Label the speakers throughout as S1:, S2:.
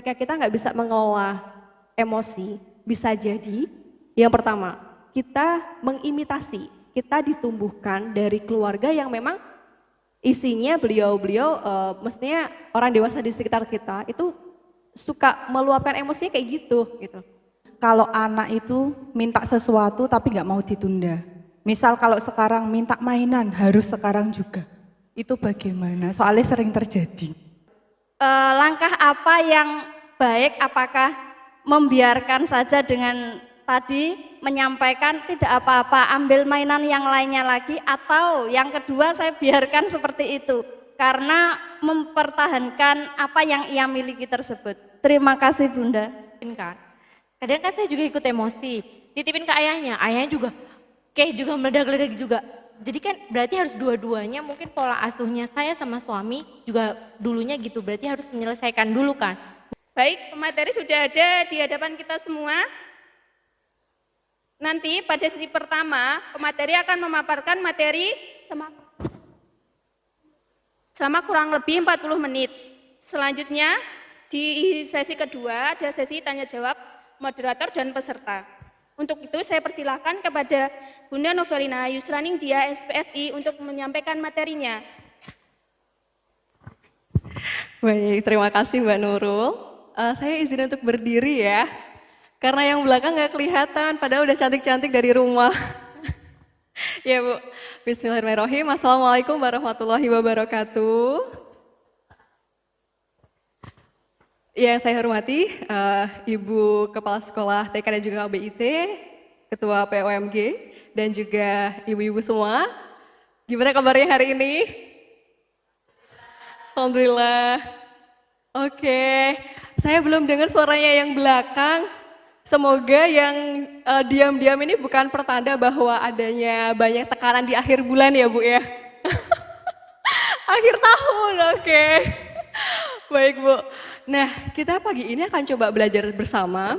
S1: ketika kita nggak bisa mengelola emosi, bisa jadi yang pertama, kita mengimitasi, kita ditumbuhkan dari keluarga yang memang isinya beliau-beliau mestinya orang dewasa di sekitar kita itu suka meluapkan emosinya kayak gitu.
S2: Kalau anak itu minta sesuatu tapi nggak mau ditunda. Misal kalau sekarang minta mainan harus sekarang juga. Itu bagaimana? Soalnya sering terjadi.
S3: Langkah apa yang baik, apakah membiarkan saja dengan tadi menyampaikan tidak apa-apa, ambil mainan yang lainnya lagi, atau yang kedua saya biarkan seperti itu karena mempertahankan apa yang ia miliki tersebut. Terima kasih Bunda.
S4: Kadang kan saya juga ikut emosi, titipin ke ayahnya juga kayak juga meledak-ledak juga. Jadi kan berarti harus dua-duanya, mungkin pola asuhnya saya sama suami juga dulunya gitu, berarti harus menyelesaikan dulu kan.
S5: Baik, pemateri sudah ada di hadapan kita semua. Nanti pada sesi pertama, pemateri akan memaparkan materi sama kurang lebih 40 menit. Selanjutnya di sesi kedua ada sesi tanya jawab moderator dan peserta. Untuk itu saya persilahkan kepada Bunda Novelina Yusraning Dia SPSI untuk menyampaikan materinya.
S1: Baik, terima kasih Mbak Nurul. Saya izin untuk berdiri ya, karena yang belakang nggak kelihatan, padahal udah cantik-cantik dari rumah. Ya Bu, Bismillahirrahmanirrahim. Assalamualaikum warahmatullahi wabarakatuh. Yang saya hormati Ibu Kepala Sekolah TK dan juga BIT, Ketua POMG, dan juga ibu-ibu semua. Gimana kabarnya hari ini? Alhamdulillah. Oke, saya belum dengar suaranya yang belakang. Semoga yang diam-diam ini bukan pertanda bahwa adanya banyak tekanan di akhir bulan ya Bu ya. Akhir tahun, oke. Baik Bu. Nah, kita pagi ini akan coba belajar bersama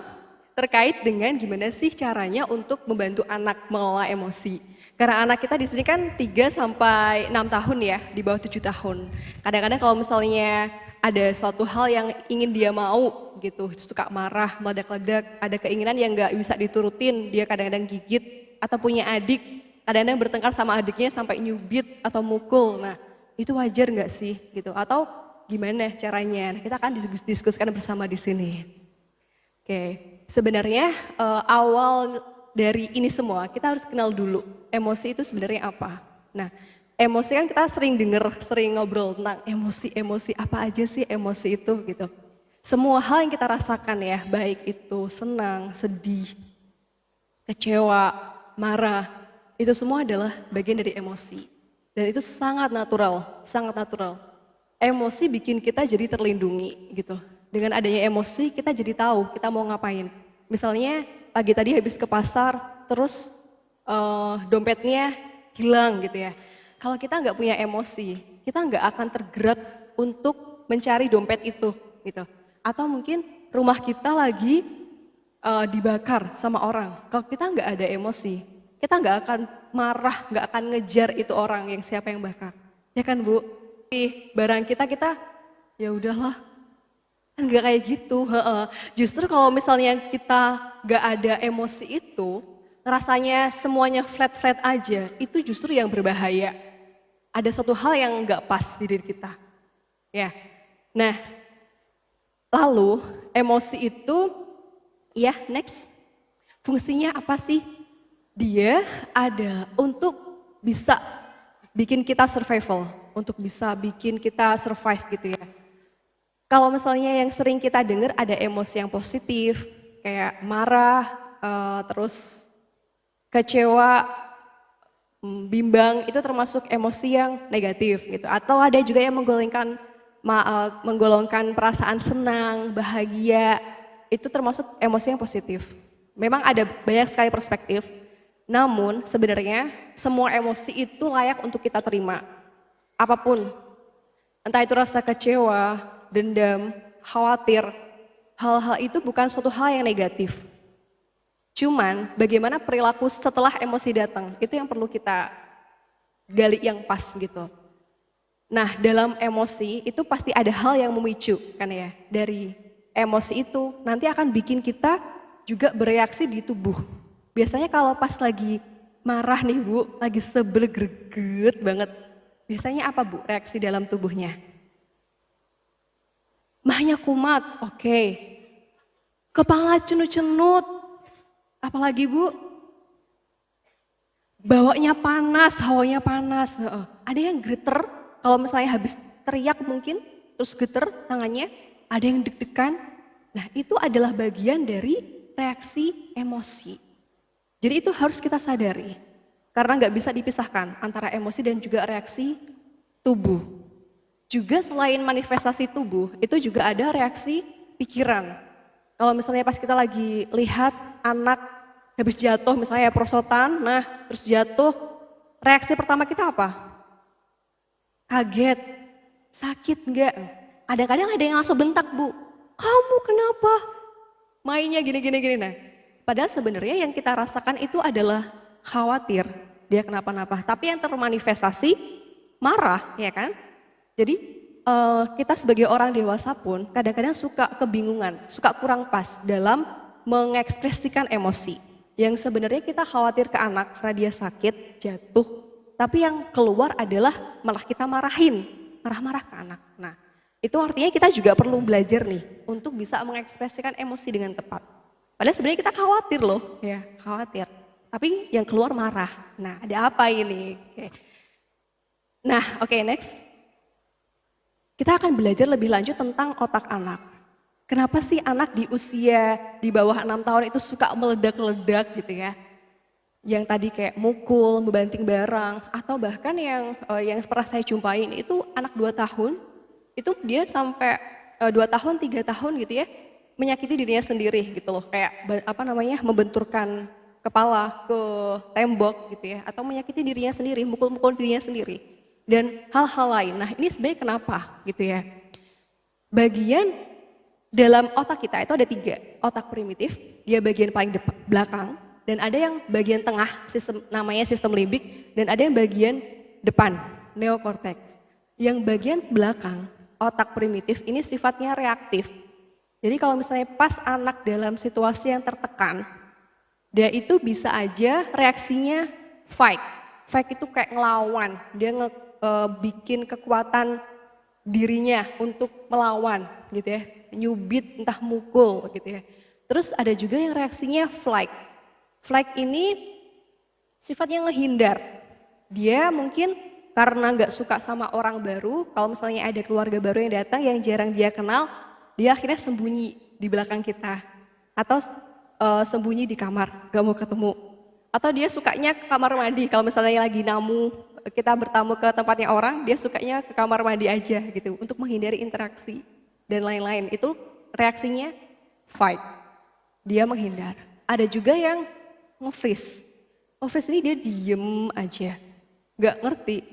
S1: terkait dengan gimana sih caranya untuk membantu anak mengelola emosi. Karena anak kita di sini kan 3 sampai 6 tahun ya, di bawah 7 tahun. Kadang-kadang kalau misalnya ada suatu hal yang ingin dia mau gitu, suka marah, meledak-ledak, ada keinginan yang nggak bisa diturutin, dia kadang-kadang gigit atau punya adik, kadang-kadang bertengkar sama adiknya sampai nyubit atau mukul. Nah, itu wajar nggak sih gitu? Atau gimana caranya? Nah, kita akan diskusikan bersama di sini. Oke, sebenarnya awal dari ini semua kita harus kenal dulu emosi itu sebenarnya apa. Nah, emosi kan kita sering dengar, sering ngobrol tentang emosi apa aja sih emosi itu gitu. Semua hal yang kita rasakan ya, baik itu senang, sedih, kecewa, marah, itu semua adalah bagian dari emosi. Dan itu sangat natural, sangat natural. Emosi bikin kita jadi terlindungi gitu. Dengan adanya emosi kita jadi tahu kita mau ngapain. Misalnya pagi tadi habis ke pasar terus dompetnya hilang gitu ya. Kalau kita nggak punya emosi, kita nggak akan tergerak untuk mencari dompet itu gitu. Atau mungkin rumah kita lagi dibakar sama orang. Kalau kita nggak ada emosi, kita nggak akan marah, nggak akan ngejar itu orang yang siapa yang bakar. Ya kan Bu? Barang kita ya udahlah, kan nggak kayak gitu. Justru kalau misalnya kita nggak ada emosi itu, rasanya semuanya flat-flat aja, itu justru yang berbahaya. Ada satu hal yang nggak pas di diri kita. Ya, nah, lalu emosi itu, ya next, fungsinya apa sih? Dia ada untuk bisa bikin kita survival, untuk bisa bikin kita survive gitu ya. Kalau misalnya yang sering kita dengar ada emosi yang positif, kayak marah, terus kecewa, bimbang, itu termasuk emosi yang negatif gitu. Atau ada juga yang menggolongkan perasaan senang, bahagia, itu termasuk emosi yang positif. Memang ada banyak sekali perspektif, namun sebenarnya semua emosi itu layak untuk kita terima. Apapun, entah itu rasa kecewa, dendam, khawatir, hal-hal itu bukan suatu hal yang negatif. Cuman bagaimana perilaku setelah emosi datang, itu yang perlu kita gali yang pas gitu. Nah, dalam emosi itu pasti ada hal yang memicu kan ya, dari emosi itu nanti akan bikin kita juga bereaksi di tubuh. Biasanya kalau pas lagi marah nih Bu, lagi sebel greget banget. Biasanya apa Bu reaksi dalam tubuhnya? Mahnya kumat, oke. Kepala cenut-cenut, apalagi Bu? Bawanya panas, hawanya panas. Heeh. Ada yang geter, kalau misalnya habis teriak mungkin, terus geter tangannya, ada yang deg-degan. Nah itu adalah bagian dari reaksi emosi. Jadi itu harus kita sadari, karena nggak bisa dipisahkan antara emosi dan juga reaksi tubuh. Juga selain manifestasi tubuh, itu juga ada reaksi pikiran. Kalau misalnya pas kita lagi lihat anak habis jatuh misalnya prosotan, nah terus jatuh, reaksi pertama kita apa? Kaget, sakit enggak? Kadang-kadang ada yang langsung bentak Bu, kamu kenapa? Mainnya gini. Nah, padahal sebenarnya yang kita rasakan itu adalah khawatir dia kenapa-napa. Tapi yang termanifestasi marah, ya kan? Jadi kita sebagai orang dewasa pun kadang-kadang suka kebingungan, suka kurang pas dalam mengekspresikan emosi. Yang sebenarnya kita khawatir ke anak karena dia sakit, jatuh. Tapi yang keluar adalah malah kita marahin, marah-marah ke anak. Nah itu artinya kita juga perlu belajar nih untuk bisa mengekspresikan emosi dengan tepat. Padahal sebenarnya kita khawatir loh, ya khawatir. Tapi yang keluar marah. Nah ada apa ini? Nah oke, next. Kita akan belajar lebih lanjut tentang otak anak. Kenapa sih anak di usia di bawah 6 tahun itu suka meledak-ledak gitu ya? Yang tadi kayak mukul, membanting barang, atau bahkan yang pernah saya jumpain itu anak 2 tahun, itu dia sampai 2 tahun, 3 tahun gitu ya, menyakiti dirinya sendiri gitu loh. Kayak membenturkan kepala ke tembok gitu ya, atau menyakiti dirinya sendiri, mukul-mukul dirinya sendiri. Dan hal-hal lain. Nah ini sebenarnya kenapa gitu ya? Bagian dalam otak kita itu ada 3, otak primitif, dia bagian paling belakang, dan ada yang bagian tengah, namanya sistem limbik, dan ada yang bagian depan, neokorteks. Yang bagian belakang, otak primitif ini sifatnya reaktif. Jadi kalau misalnya pas anak dalam situasi yang tertekan, dia itu bisa aja reaksinya fight. Fight itu kayak ngelawan, dia bikin kekuatan dirinya untuk melawan gitu ya. Nyubit, entah mukul gitu ya. Terus ada juga yang reaksinya flight. Flight ini sifatnya ngehindar. Dia mungkin karena nggak suka sama orang baru, kalau misalnya ada keluarga baru yang datang yang jarang dia kenal, dia akhirnya sembunyi di belakang kita. Atau sembunyi di kamar, gak mau ketemu. Atau dia sukanya ke kamar mandi, kalau misalnya lagi kita bertamu ke tempatnya orang, dia sukanya ke kamar mandi aja gitu, untuk menghindari interaksi. Dan lain-lain, itu reaksinya fight, dia menghindar. Ada juga yang nge-freeze. Nge-freeze ini dia diem aja, gak ngerti.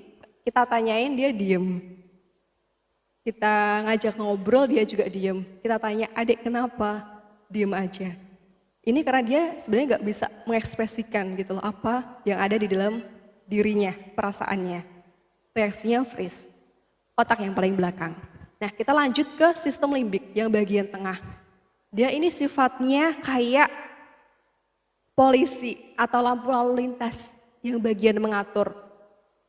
S1: Kita tanyain dia diem. Kita ngajak ngobrol dia juga diem. Kita tanya, adik kenapa? Diem aja. Ini karena dia sebenarnya gak bisa mengekspresikan gitu loh, apa yang ada di dalam dirinya, perasaannya. Reaksinya freeze, otak yang paling belakang. Nah kita lanjut ke sistem limbik yang bagian tengah. Dia ini sifatnya kayak polisi atau lampu lalu lintas yang bagian mengatur.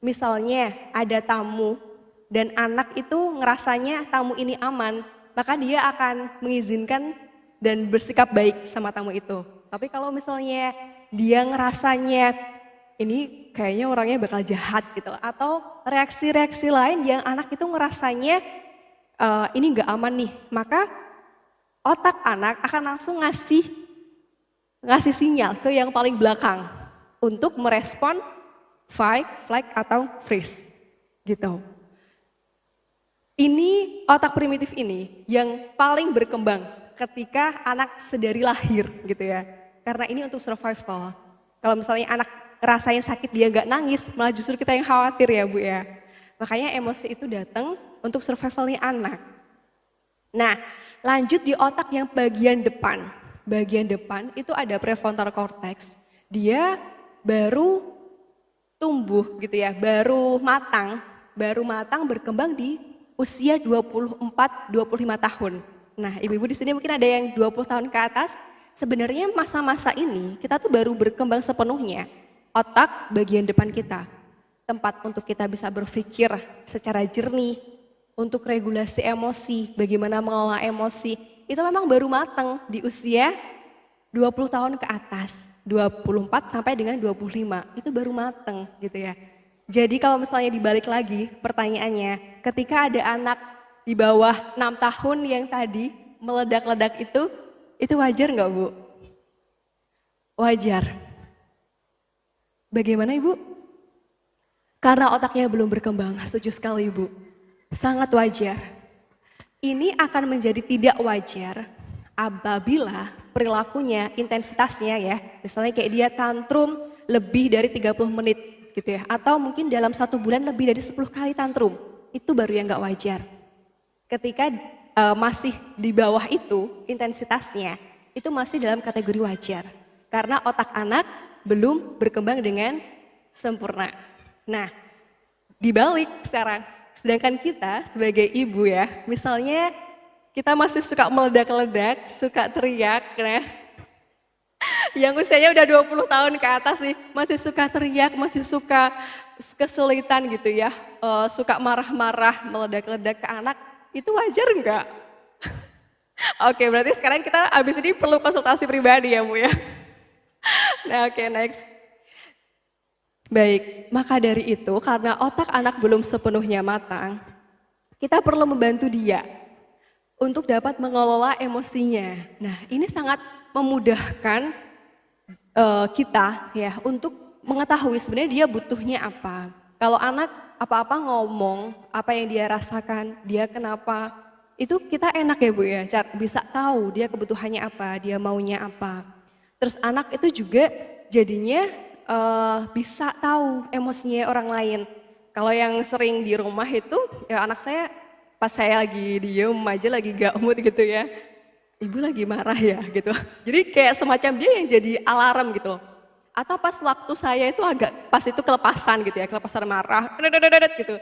S1: Misalnya ada tamu dan anak itu ngerasanya tamu ini aman, maka dia akan mengizinkan dan bersikap baik sama tamu itu. Tapi kalau misalnya dia ngerasanya ini kayaknya orangnya bakal jahat gitu, atau reaksi-reaksi lain yang anak itu ngerasanya ini nggak aman nih, maka otak anak akan langsung ngasih sinyal ke yang paling belakang untuk merespon fight, flight atau freeze gitu. Ini otak primitif ini yang paling berkembang ketika anak sedari lahir gitu ya, karena ini untuk survival. Kalau misalnya anak ngerasain sakit dia nggak nangis, malah justru kita yang khawatir ya Bu ya. Makanya emosi itu datang untuk survivalnya anak. Nah, lanjut di otak yang bagian depan. Bagian depan itu ada prefrontal cortex. Dia baru tumbuh gitu ya, baru matang berkembang di usia 24-25 tahun. Nah, ibu-ibu di sini mungkin ada yang 20 tahun ke atas. Sebenarnya masa-masa ini kita tuh baru berkembang sepenuhnya. Otak bagian depan kita. Tempat untuk kita bisa berpikir secara jernih, untuk regulasi emosi, bagaimana mengelola emosi. Itu memang baru matang di usia 20 tahun ke atas. 24 sampai dengan 25, itu baru matang gitu ya. Jadi kalau misalnya dibalik lagi pertanyaannya, ketika ada anak di bawah 6 tahun yang tadi meledak-ledak itu wajar nggak Bu? Wajar. Bagaimana Ibu? Karena otaknya belum berkembang, setuju sekali Ibu. Sangat wajar. Ini akan menjadi tidak wajar apabila perilakunya, intensitasnya ya, misalnya kayak dia tantrum lebih dari 30 menit gitu ya, atau mungkin dalam 1 bulan lebih dari 10 kali tantrum, itu baru yang nggak wajar. Ketika masih di bawah itu intensitasnya, itu masih dalam kategori wajar, karena otak anak belum berkembang dengan sempurna. Nah, dibalik sekarang, sedangkan kita sebagai ibu ya, misalnya kita masih suka meledak-ledak, suka teriak, nah. Yang usianya udah 20 tahun ke atas sih, masih suka teriak, masih suka kesulitan gitu ya, suka marah-marah, meledak-ledak ke anak, itu wajar enggak? Oke, berarti sekarang kita abis ini perlu konsultasi pribadi ya Bu ya. Nah oke, next. Baik, maka dari itu karena otak anak belum sepenuhnya matang, kita perlu membantu dia untuk dapat mengelola emosinya. Nah, ini sangat memudahkan kita ya untuk mengetahui sebenarnya dia butuhnya apa. Kalau anak apa-apa ngomong, apa yang dia rasakan, dia kenapa, itu kita enak ya Bu ya, bisa tahu dia kebutuhannya apa, dia maunya apa. Terus anak itu juga jadinya bisa tahu emosinya orang lain. Kalau yang sering di rumah itu, ya anak saya pas saya lagi diem aja, lagi gak mood gitu ya, ibu lagi marah ya gitu. Jadi kayak semacam dia yang jadi alarm gitu. Atau pas waktu saya itu pas itu kelepasan gitu ya, kelepasan marah, gitu.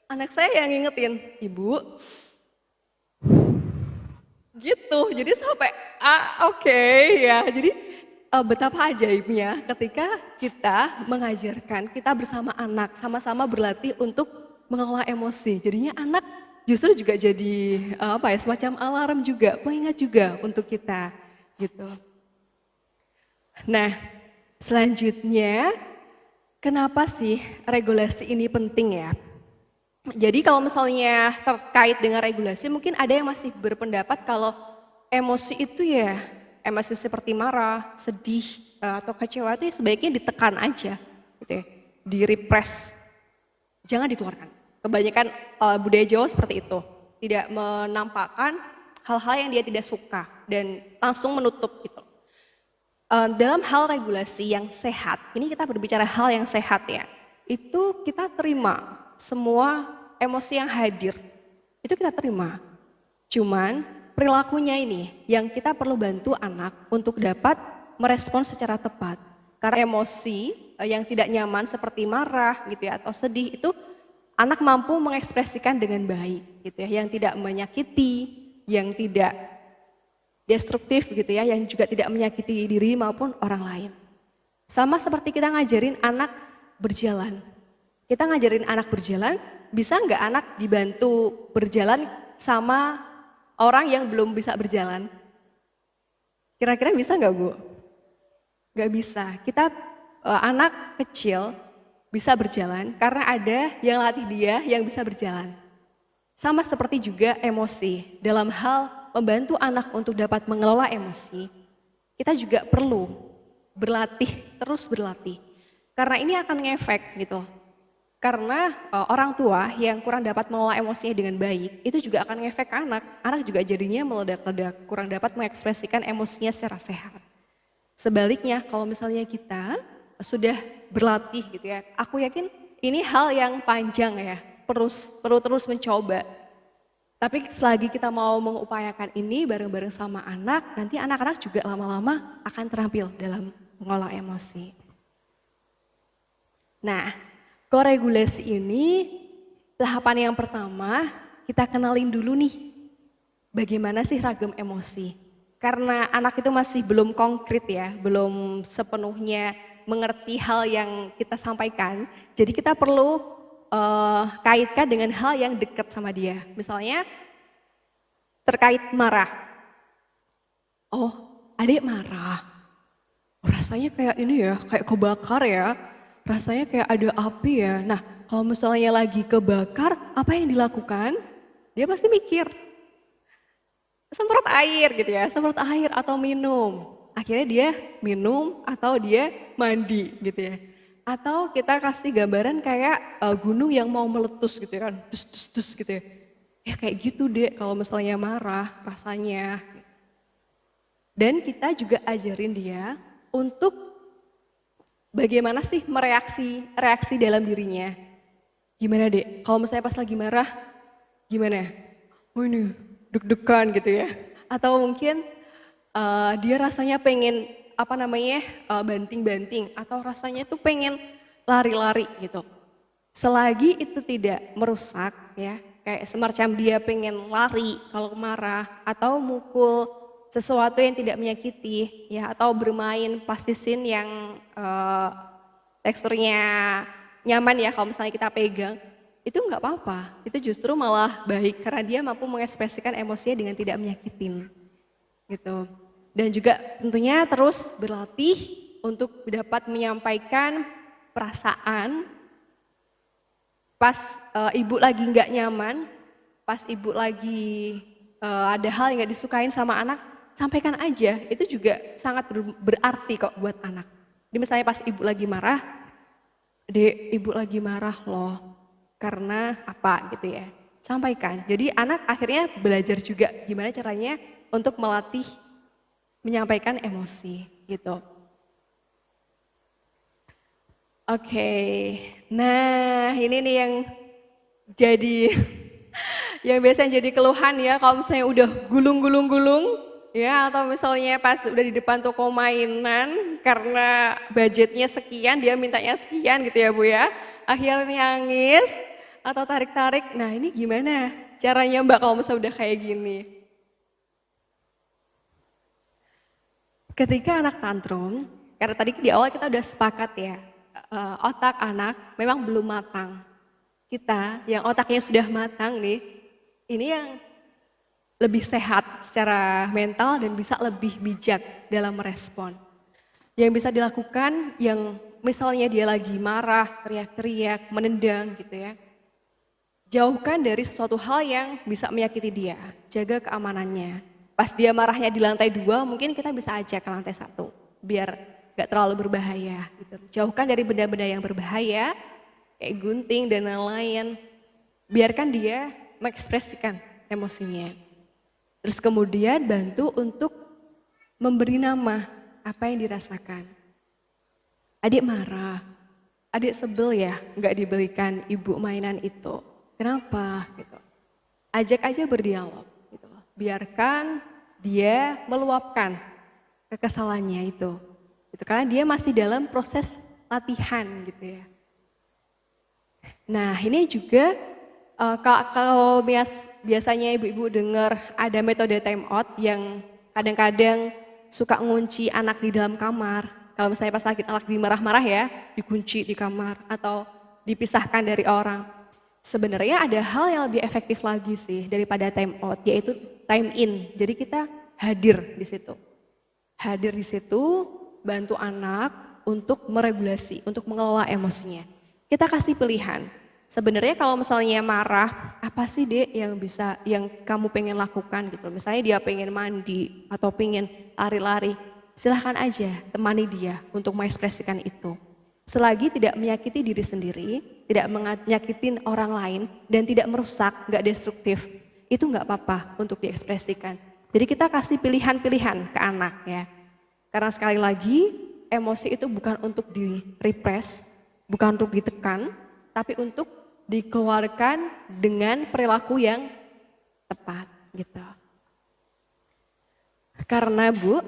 S1: Anak saya yang ngingetin, ibu, gitu. Jadi sampai, oke ya. Jadi betapa ajaibnya ketika kita mengajarkan, kita bersama anak, sama-sama berlatih untuk mengelola emosi. Jadinya anak justru juga jadi semacam alarm juga, pengingat juga untuk kita gitu. Nah, selanjutnya kenapa sih regulasi ini penting ya? Jadi kalau misalnya terkait dengan regulasi, mungkin ada yang masih berpendapat kalau emosi itu ya, emosi seperti marah, sedih, atau kecewa itu sebaiknya ditekan aja gitu ya, direpress, jangan dikeluarkan. Kebanyakan budaya Jawa seperti itu, tidak menampakkan hal-hal yang dia tidak suka dan langsung menutup gitu. Dalam hal regulasi yang sehat, ini kita berbicara hal yang sehat ya, itu kita terima semua emosi yang hadir, itu kita terima. Cuman perilakunya ini yang kita perlu bantu anak untuk dapat merespon secara tepat. Karena emosi yang tidak nyaman seperti marah gitu ya atau sedih itu anak mampu mengekspresikan dengan baik gitu ya, yang tidak menyakiti, yang tidak destruktif gitu ya, yang juga tidak menyakiti diri maupun orang lain. Sama seperti kita ngajarin anak berjalan. Kita ngajarin anak berjalan, bisa nggak anak dibantu berjalan sama orang yang belum bisa berjalan? Kira-kira bisa nggak Bu? Nggak bisa. Kita anak kecil bisa berjalan karena ada yang latih dia yang bisa berjalan. Sama seperti juga emosi. Dalam hal membantu anak untuk dapat mengelola emosi, kita juga perlu berlatih, terus berlatih. Karena ini akan ngefek gitu. Karena orang tua yang kurang dapat mengelola emosinya dengan baik, itu juga akan ngefek ke anak. Anak juga jadinya meledak-ledak, kurang dapat mengekspresikan emosinya secara sehat. Sebaliknya kalau misalnya kita sudah berlatih gitu ya, aku yakin ini hal yang panjang ya, perlu terus mencoba. Tapi selagi kita mau mengupayakan ini bareng-bareng sama anak, nanti anak-anak juga lama-lama akan terampil dalam mengolah emosi. Nah, koregulasi ini tahapan yang pertama kita kenalin dulu nih bagaimana sih ragam emosi? Karena anak itu masih belum konkret ya, belum sepenuhnya mengerti hal yang kita sampaikan. Jadi kita perlu kaitkan dengan hal yang dekat sama dia. Misalnya terkait marah. Oh, adik marah. Rasanya kayak ini ya, kayak kebakar ya. Rasanya kayak ada api ya. Nah, kalau misalnya lagi kebakar, apa yang dilakukan? Dia pasti mikir, semprot air gitu ya, semprot air atau minum. Akhirnya dia minum atau dia mandi gitu ya. Atau kita kasih gambaran kayak gunung yang mau meletus gitu ya kan, dus gitu ya. Ya kayak gitu deh kalau misalnya marah rasanya. Dan kita juga ajarin dia untuk bagaimana sih reaksi dalam dirinya. Gimana dek, kalau misalnya pas lagi marah, gimana? Oh ini deg-degan gitu ya. Atau mungkin dia rasanya pengen banting-banting atau rasanya tuh pengen lari-lari gitu. Selagi itu tidak merusak ya, kayak semacam dia pengen lari kalau marah atau mukul sesuatu yang tidak menyakiti ya, atau bermain plastisin yang teksturnya nyaman ya kalau misalnya kita pegang, itu nggak apa-apa. Itu justru malah baik karena dia mampu mengekspresikan emosinya dengan tidak menyakitin gitu. Dan juga tentunya terus berlatih untuk dapat menyampaikan perasaan pas ibu lagi nggak nyaman, pas ibu lagi ada hal yang nggak disukain sama anak, sampaikan aja. Itu juga sangat berarti kok buat anak. Jadi misalnya pas ibu lagi marah, dek ibu lagi marah loh, karena apa gitu ya. Sampaikan. Jadi anak akhirnya belajar juga gimana caranya untuk melatih menyampaikan emosi gitu. Oke, nah ini nih yang jadi yang biasanya jadi keluhan ya kalau misalnya udah gulung ya, atau misalnya pas udah di depan toko mainan karena budgetnya sekian dia mintanya sekian gitu ya Bu ya, akhirnya nangis atau tarik-tarik. Nah ini gimana caranya Mbak kalau misalnya udah kayak gini? Ketika anak tantrum, karena tadi di awal kita udah sepakat ya, otak anak memang belum matang. Kita yang otaknya sudah matang nih, ini yang lebih sehat secara mental dan bisa lebih bijak dalam merespon. Yang bisa dilakukan yang misalnya dia lagi marah, teriak-teriak, menendang gitu ya. Jauhkan dari sesuatu hal yang bisa menyakiti dia, jaga keamanannya. Pas dia marahnya di lantai 2, mungkin kita bisa ajak ke lantai 1, biar gak terlalu berbahaya. Gitu. Jauhkan dari benda-benda yang berbahaya, kayak gunting dan lain-lain. Biarkan dia mengekspresikan emosinya. Terus kemudian bantu untuk memberi nama apa yang dirasakan. Adik marah, adik sebel ya gak dibelikan ibu mainan itu. Kenapa? Gitu. Ajak aja berdialog. Gitu. Biarkan dia meluapkan kekesalannya itu. Karena dia masih dalam proses latihan gitu ya. Nah ini juga kalau biasanya ibu-ibu dengar ada metode time out yang kadang-kadang suka ngunci anak di dalam kamar. Kalau misalnya pas lagi anak marah-marah ya, dikunci di kamar atau dipisahkan dari orang. Sebenarnya ada hal yang lebih efektif lagi sih daripada time out, yaitu time in. Jadi kita hadir di situ. Hadir di situ, bantu anak untuk meregulasi, untuk mengelola emosinya. Kita kasih pilihan. Sebenarnya kalau misalnya marah, apa sih Dek yang kamu pengen lakukan gitu. Misalnya dia pengen mandi atau pengen lari-lari, silahkan aja temani dia untuk mengekspresikan itu. Selagi tidak menyakiti diri sendiri, tidak menyakitin orang lain, dan tidak merusak, nggak destruktif, itu nggak apa-apa untuk diekspresikan. Jadi kita kasih pilihan-pilihan ke anak ya. Karena sekali lagi, emosi itu bukan untuk di-repress, bukan untuk ditekan, tapi untuk dikeluarkan dengan perilaku yang tepat gitu. Karena Bu,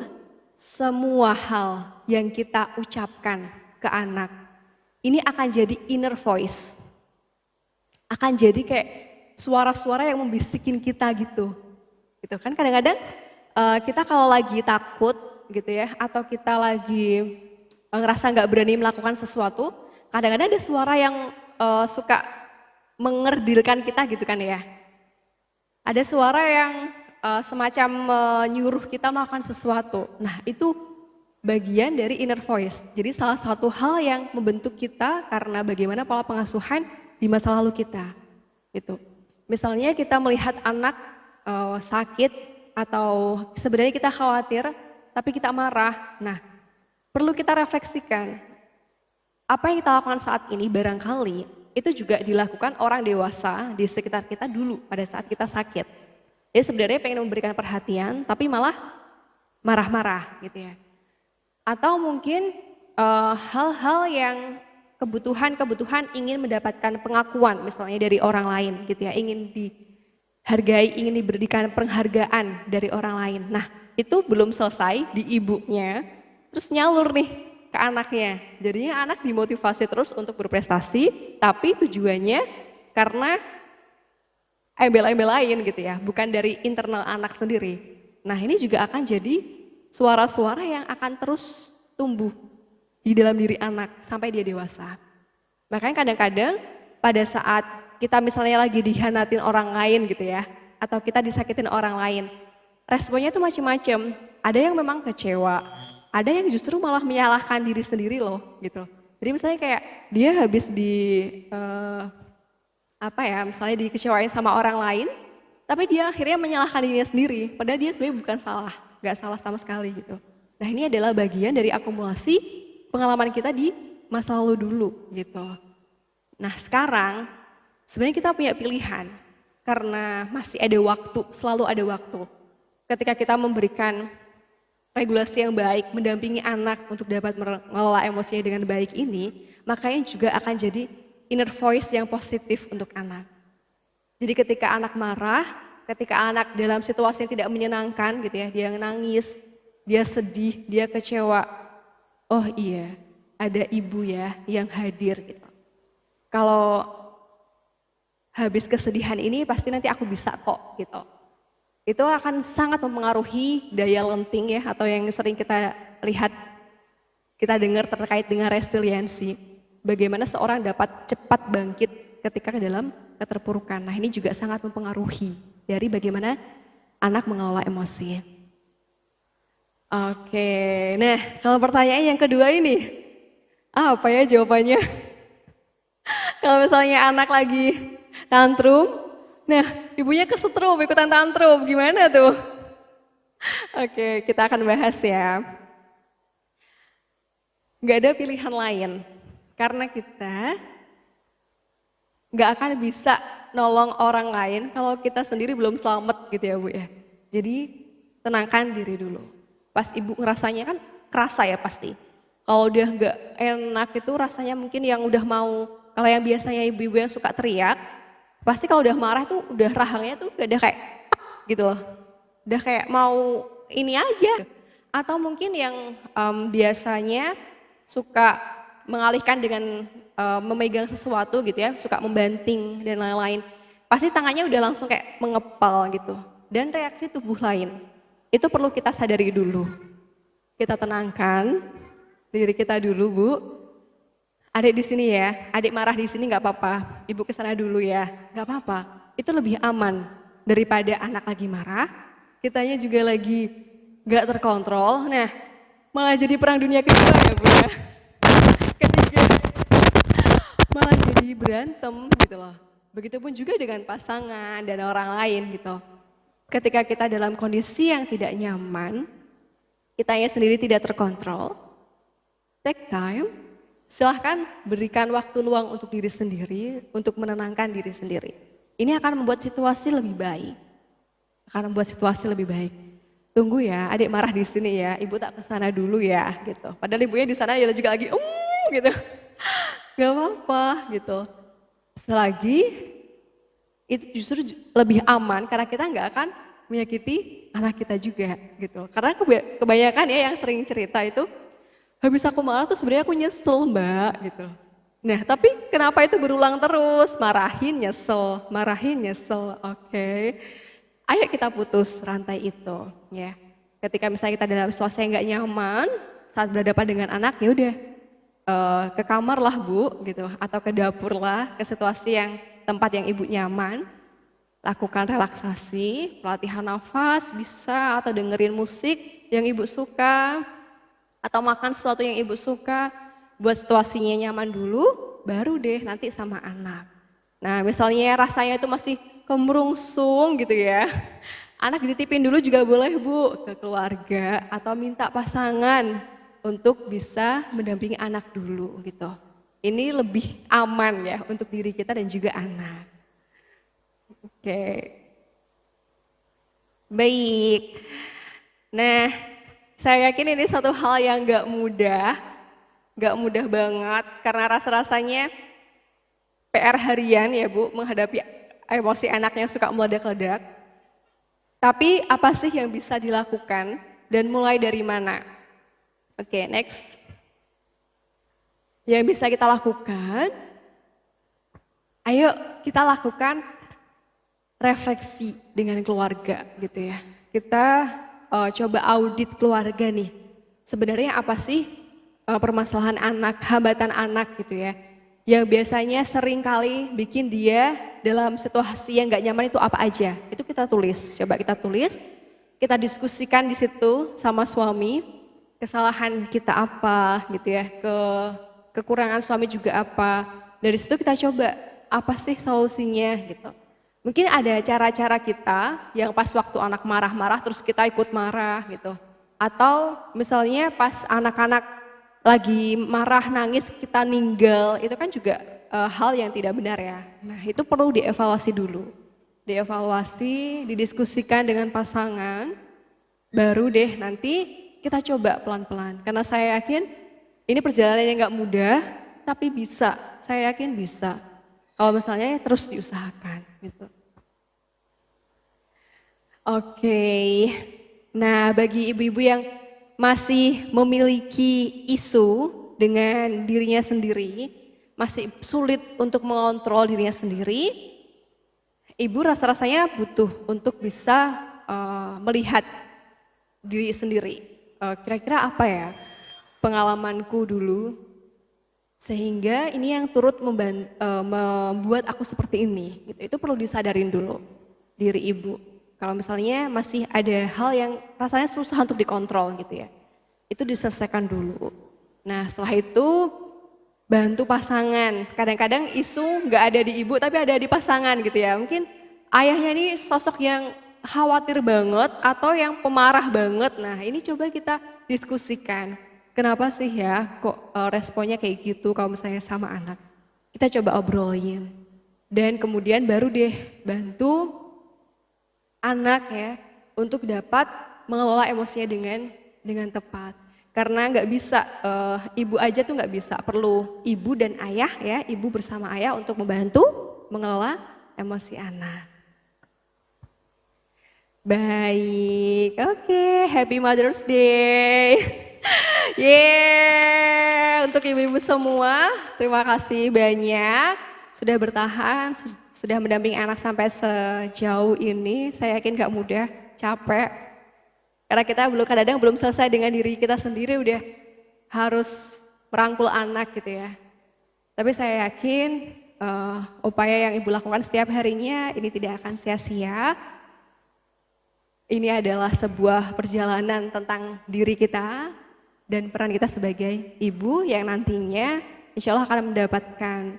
S1: semua hal yang kita ucapkan ke anak, ini akan jadi inner voice. Akan jadi kayak suara-suara yang membisikin kita gitu. Gitu kan kadang-kadang kita kalau lagi takut gitu ya, atau kita lagi ngerasa nggak berani melakukan sesuatu, kadang-kadang ada suara yang suka mengerdilkan kita gitu kan ya. Ada suara yang semacam menyuruh kita melakukan sesuatu. Nah itu bagian dari inner voice. Jadi salah satu hal yang membentuk kita karena bagaimana pola pengasuhan di masa lalu kita. Gitu. Misalnya kita melihat anak sakit atau sebenarnya kita khawatir tapi kita marah. Nah perlu kita refleksikan apa yang kita lakukan saat ini barangkali itu juga dilakukan orang dewasa di sekitar kita dulu pada saat kita sakit. Jadi sebenarnya pengen memberikan perhatian tapi malah marah-marah gitu ya. Atau mungkin hal-hal yang kebutuhan ingin mendapatkan pengakuan misalnya dari orang lain gitu ya, ingin dihargai, ingin diberikan penghargaan dari orang lain. Nah itu belum selesai di ibunya, terus nyalur nih ke anaknya. Jadinya anak dimotivasi terus untuk berprestasi, tapi tujuannya karena embel-embel lain gitu ya, bukan dari internal anak sendiri. Nah ini juga akan jadi suara-suara yang akan terus tumbuh di dalam diri anak sampai dia dewasa. Makanya kadang-kadang pada saat kita misalnya lagi dihianatin orang lain gitu ya, atau kita disakitin orang lain, responnya tuh macam-macam. Ada yang memang kecewa, ada yang justru malah menyalahkan diri sendiri loh gitu. Jadi misalnya kayak dia habis misalnya dikecewain sama orang lain, tapi dia akhirnya menyalahkan dirinya sendiri, padahal dia sebenarnya bukan salah, gak salah sama sekali gitu. Nah ini adalah bagian dari akumulasi pengalaman kita di masa lalu dulu gitu. Nah sekarang sebenarnya kita punya pilihan, karena masih ada waktu, selalu ada waktu. Ketika kita memberikan regulasi yang baik, mendampingi anak untuk dapat mengelola emosinya dengan baik ini, makanya juga akan jadi inner voice yang positif untuk anak. Jadi ketika anak marah, ketika anak dalam situasi yang tidak menyenangkan gitu ya, dia nangis, dia sedih, dia kecewa. Oh iya, ada ibu ya yang hadir gitu. Kalau habis kesedihan ini pasti nanti aku bisa kok gitu. Itu akan sangat mempengaruhi daya lenting ya, atau yang sering kita lihat, kita dengar terkait dengan resiliensi. Bagaimana seorang dapat cepat bangkit ketika ke dalam keterpurukan. Nah ini juga sangat mempengaruhi dari bagaimana anak mengelola emosi. Oke, nah kalau pertanyaan yang kedua ini, apa ya jawabannya? Kalau misalnya anak lagi tantrum, nah ibunya kesetrum, ikutan tantrum, gimana tuh? Oke, kita akan bahas ya. Gak ada pilihan lain, karena kita gak akan bisa nolong orang lain kalau kita sendiri belum selamat gitu ya Bu ya. Jadi tenangkan diri dulu. Pas ibu ngerasanya kan kerasa ya pasti. Kalau udah gak enak itu rasanya mungkin yang udah mau, kalau yang biasanya ibu-ibu yang suka teriak, pasti kalau udah marah tuh udah rahangnya tuh udah kayak gitu loh. Udah kayak mau ini aja. Atau mungkin yang biasanya suka mengalihkan dengan memegang sesuatu gitu ya, suka membanting dan lain-lain. Pasti tangannya udah langsung kayak mengepal gitu. Dan reaksi tubuh lain. Itu perlu kita sadari dulu. Kita tenangkan diri kita dulu Bu. Adik di sini ya, adik marah di sini nggak apa-apa. Ibu ke sana dulu ya, nggak apa-apa. Itu lebih aman daripada anak lagi marah, kitanya juga lagi nggak terkontrol. Nah, malah jadi perang dunia kedua ya Bu ya. Ketiga, malah jadi berantem gitu loh. Begitupun juga dengan pasangan dan orang lain gitu. Ketika kita dalam kondisi yang tidak nyaman, kitanya sendiri tidak terkontrol, take time. Silahkan berikan waktu luang untuk diri sendiri, untuk menenangkan diri sendiri. Ini akan membuat situasi lebih baik. Akan membuat situasi lebih baik. Tunggu ya, adik marah di sini ya, ibu tak kesana dulu ya, gitu. Padahal ibunya di sana ya juga lagi, gitu. Gak apa-apa, gitu. Selagi itu justru lebih aman karena kita nggak akan menyakiti anak kita juga, gitu. Karena kebanyakan ya yang sering cerita itu, habis aku marah tuh sebenarnya aku nyesel Mbak gitu. Nah tapi kenapa itu berulang terus? Marahin nyesel, oke. ayo kita putus rantai itu, ya. Ketika misalnya kita dalam situasi yang nggak nyaman saat berhadapan dengan anak, ya udah ke kamar lah Bu, gitu, atau ke dapur lah, ke situasi yang tempat yang ibu nyaman. Lakukan relaksasi, pelatihan nafas bisa, atau dengerin musik yang ibu suka, atau makan sesuatu yang ibu suka, buat situasinya nyaman dulu, baru deh nanti sama anak. Nah misalnya rasanya itu masih kemerungsung gitu ya, anak dititipin dulu juga boleh Bu ke keluarga, atau minta pasangan untuk bisa mendampingi anak dulu gitu. Ini lebih aman ya untuk diri kita dan juga anak. Oke, baik. Nah, saya yakin ini satu hal yang gak mudah banget karena rasa-rasanya PR harian ya Bu menghadapi emosi anaknya suka meledak-ledak. Tapi apa sih yang bisa dilakukan dan mulai dari mana? Oke, next. Yang bisa kita lakukan, ayo kita lakukan refleksi dengan keluarga gitu ya. Kita coba audit keluarga nih. Sebenarnya apa sih permasalahan anak, hambatan anak gitu ya. Yang biasanya sering kali bikin dia dalam situasi yang gak nyaman itu apa aja. Itu kita tulis, coba kita tulis. Kita diskusikan di situ sama suami, kesalahan kita apa gitu ya. Kekurangan suami juga apa. Dari situ kita coba apa sih solusinya gitu. Mungkin ada cara-cara kita yang pas waktu anak marah-marah terus kita ikut marah gitu. Atau misalnya pas anak-anak lagi marah nangis kita ninggal, itu kan juga hal yang tidak benar ya. Nah itu perlu dievaluasi dulu. Dievaluasi, didiskusikan dengan pasangan, baru deh nanti kita coba pelan-pelan. Karena saya yakin ini perjalanan yang gak mudah, tapi bisa, saya yakin bisa. Kalau misalnya terus diusahakan gitu. Oke, nah bagi ibu-ibu yang masih memiliki isu dengan dirinya sendiri, masih sulit untuk mengontrol dirinya sendiri, ibu rasa-rasanya butuh untuk bisa melihat diri sendiri. Kira-kira apa ya pengalamanku dulu, sehingga ini yang turut membuat aku seperti ini. Gitu. Itu perlu disadarin dulu diri ibu. Kalau misalnya masih ada hal yang rasanya susah untuk dikontrol gitu ya, itu diselesaikan dulu. Nah setelah itu bantu pasangan. Kadang-kadang isu nggak ada di ibu tapi ada di pasangan gitu ya. Mungkin ayahnya ini sosok yang khawatir banget atau yang pemarah banget. Nah ini coba kita diskusikan. Kenapa sih ya kok responnya kayak gitu kalau misalnya sama anak. Kita coba obrolin. Dan kemudian baru deh bantu anak ya untuk dapat mengelola emosinya dengan tepat. Karena nggak bisa ibu aja tuh nggak bisa, perlu ibu dan ayah ya, ibu bersama ayah untuk membantu mengelola emosi anak. Baik, oke, Happy Mother's Day. Yeah, untuk ibu-ibu semua, terima kasih banyak sudah bertahan, sudah mendampingi anak sampai sejauh ini. Saya yakin gak mudah, capek. Karena kita kadang-kadang belum selesai dengan diri kita sendiri, udah harus merangkul anak gitu ya. Tapi saya yakin upaya yang ibu lakukan setiap harinya ini tidak akan sia-sia. Ini adalah sebuah perjalanan tentang diri kita dan peran kita sebagai ibu yang nantinya insya Allah akan mendapatkan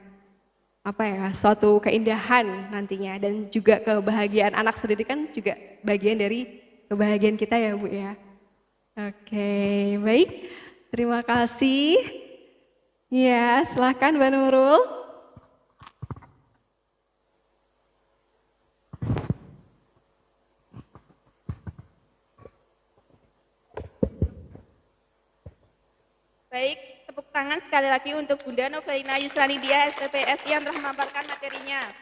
S1: suatu keindahan nantinya, dan juga kebahagiaan anak sendiri kan juga bagian dari kebahagiaan kita ya Bu ya. Oke, baik. Terima kasih. Ya, silakan Mbak Nurul.
S5: Baik, tepuk tangan sekali lagi untuk Bunda Novelina Yusrani Dia SPSI yang telah memaparkan materinya.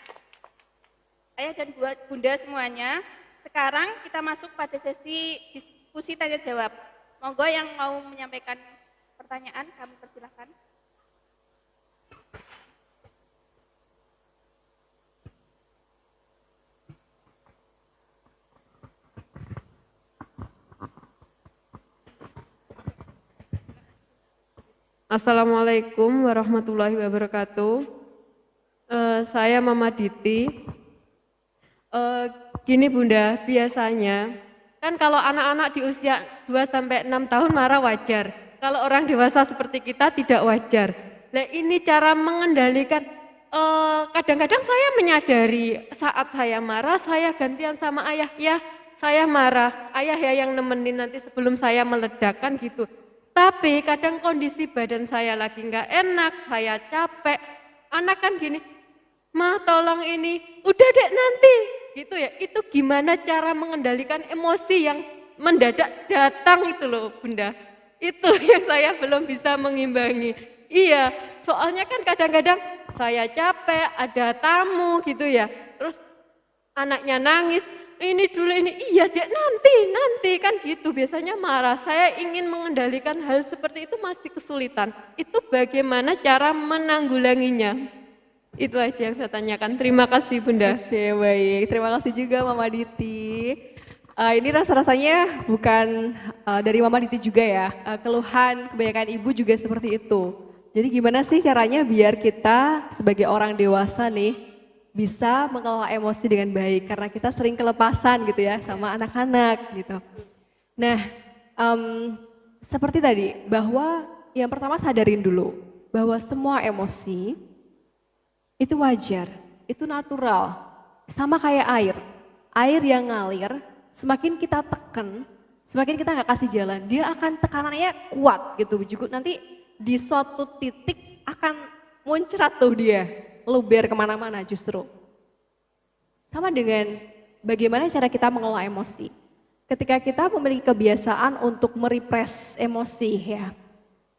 S5: Ayah dan Bunda semuanya, sekarang kita masuk pada sesi diskusi tanya jawab. Monggo yang mau menyampaikan pertanyaan kami persilahkan.
S6: Assalamualaikum warahmatullahi wabarakatuh. Saya Mama Diti. Gini Bunda, biasanya kan kalau anak-anak di usia 2 sampai 6 tahun marah wajar. Kalau orang dewasa seperti kita tidak wajar. Nah ini cara mengendalikan, kadang-kadang saya menyadari saat saya marah, saya gantian sama ayah, ya saya marah, ayah ya yang nemenin nanti sebelum saya meledakkan gitu. Tapi kadang kondisi badan saya lagi nggak enak, saya capek, anak kan gini, "Ma tolong ini, udah dek nanti." Gitu ya, itu gimana cara mengendalikan emosi yang mendadak datang itu loh Bunda. Itu yang saya belum bisa mengimbangi. Iya, soalnya kan kadang-kadang saya capek, ada tamu gitu ya. Terus anaknya nangis, ini dulu ini, iya dek nanti kan gitu. Biasanya marah, saya ingin mengendalikan hal seperti itu masih kesulitan. Itu bagaimana cara menanggulanginya? Itu aja yang saya tanyakan. Terima kasih Bunda.
S1: Oke, baik. Terima kasih juga Mama Diti. Ini rasa-rasanya bukan dari Mama Diti juga ya. Keluhan kebanyakan ibu juga seperti itu. Jadi gimana sih caranya biar kita sebagai orang dewasa nih bisa mengelola emosi dengan baik. Karena kita sering kelepasan gitu ya sama anak-anak gitu. Nah, seperti tadi bahwa yang pertama sadarin dulu bahwa semua emosi itu wajar, itu natural. Sama kayak air. Air yang ngalir, semakin kita tekan, semakin kita nggak kasih jalan, dia akan tekanannya kuat gitu. Juga nanti di suatu titik akan muncrat tuh dia, luber kemana-mana justru. Sama dengan bagaimana cara kita mengelola emosi. Ketika kita memiliki kebiasaan untuk merepress emosi ya.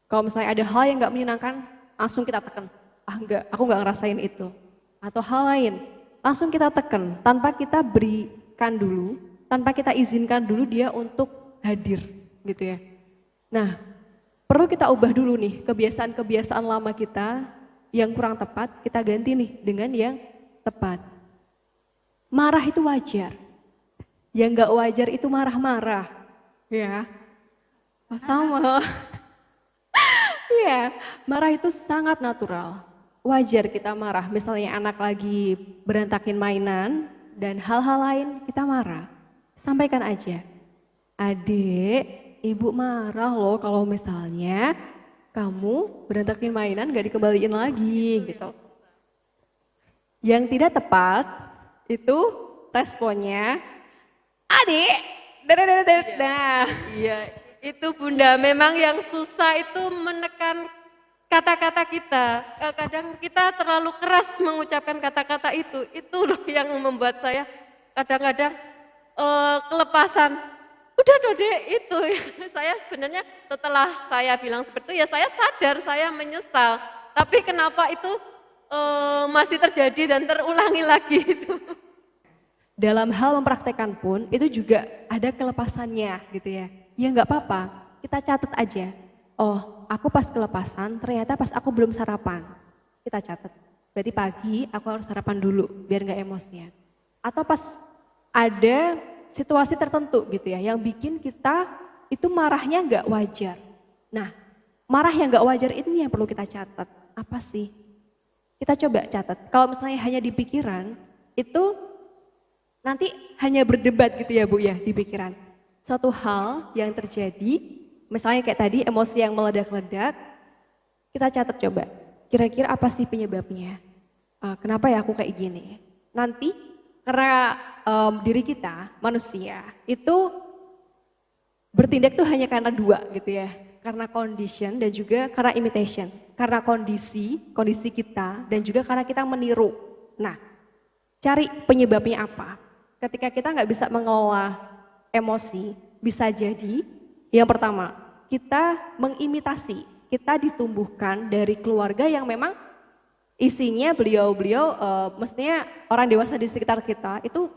S1: Kalau misalnya ada hal yang nggak menyenangkan, langsung kita tekan. Enggak, aku nggak ngerasain itu. Atau hal lain, langsung kita tekan tanpa kita berikan dulu, tanpa kita izinkan dulu dia untuk hadir gitu ya. Nah, perlu kita ubah dulu nih kebiasaan-kebiasaan lama kita yang kurang tepat, kita ganti nih dengan yang tepat. Marah itu wajar. Yang nggak wajar itu marah-marah. Ya. Sama. Iya, marah itu sangat natural. Wajar kita marah, misalnya anak lagi berantakin mainan dan hal-hal lain kita marah. Sampaikan aja, "Adik, ibu marah loh kalau misalnya kamu berantakin mainan gak dikembaliin lagi," gitu. Yang tidak tepat itu responnya, "Adik, nah."
S6: Iya, itu Bunda, memang yang susah itu menekan kata-kata kita. Kadang kita terlalu keras mengucapkan kata-kata itu loh yang membuat saya kadang-kadang kelepasan. Udah Dek itu, saya sebenarnya setelah saya bilang seperti itu ya saya sadar, saya menyesal. Tapi kenapa itu masih terjadi dan terulangi lagi itu.
S1: Dalam hal mempraktekkan pun itu juga ada kelepasannya gitu ya. Ya nggak apa-apa, kita catat aja. Oh, aku pas kelepasan ternyata pas aku belum sarapan. Kita catat. Berarti pagi aku harus sarapan dulu biar nggak emosian. Atau pas ada situasi tertentu gitu ya yang bikin kita itu marahnya nggak wajar. Nah, marah yang nggak wajar ini yang perlu kita catat. Apa sih? Kita coba catat. Kalau misalnya hanya di pikiran, itu nanti hanya berdebat gitu ya Bu ya di pikiran. Suatu hal yang terjadi, misalnya kayak tadi emosi yang meledak-ledak, kita catat coba. Kira-kira apa sih penyebabnya? Kenapa ya aku kayak gini? Nanti karena diri kita, manusia, itu bertindak tuh hanya karena dua gitu ya. Karena condition dan juga karena imitation. Karena kondisi kita dan juga karena kita meniru. Nah, cari penyebabnya apa? Ketika kita nggak bisa mengelola emosi, bisa jadi yang pertama, kita mengimitasi, kita ditumbuhkan dari keluarga yang memang isinya beliau-beliau mestinya orang dewasa di sekitar kita itu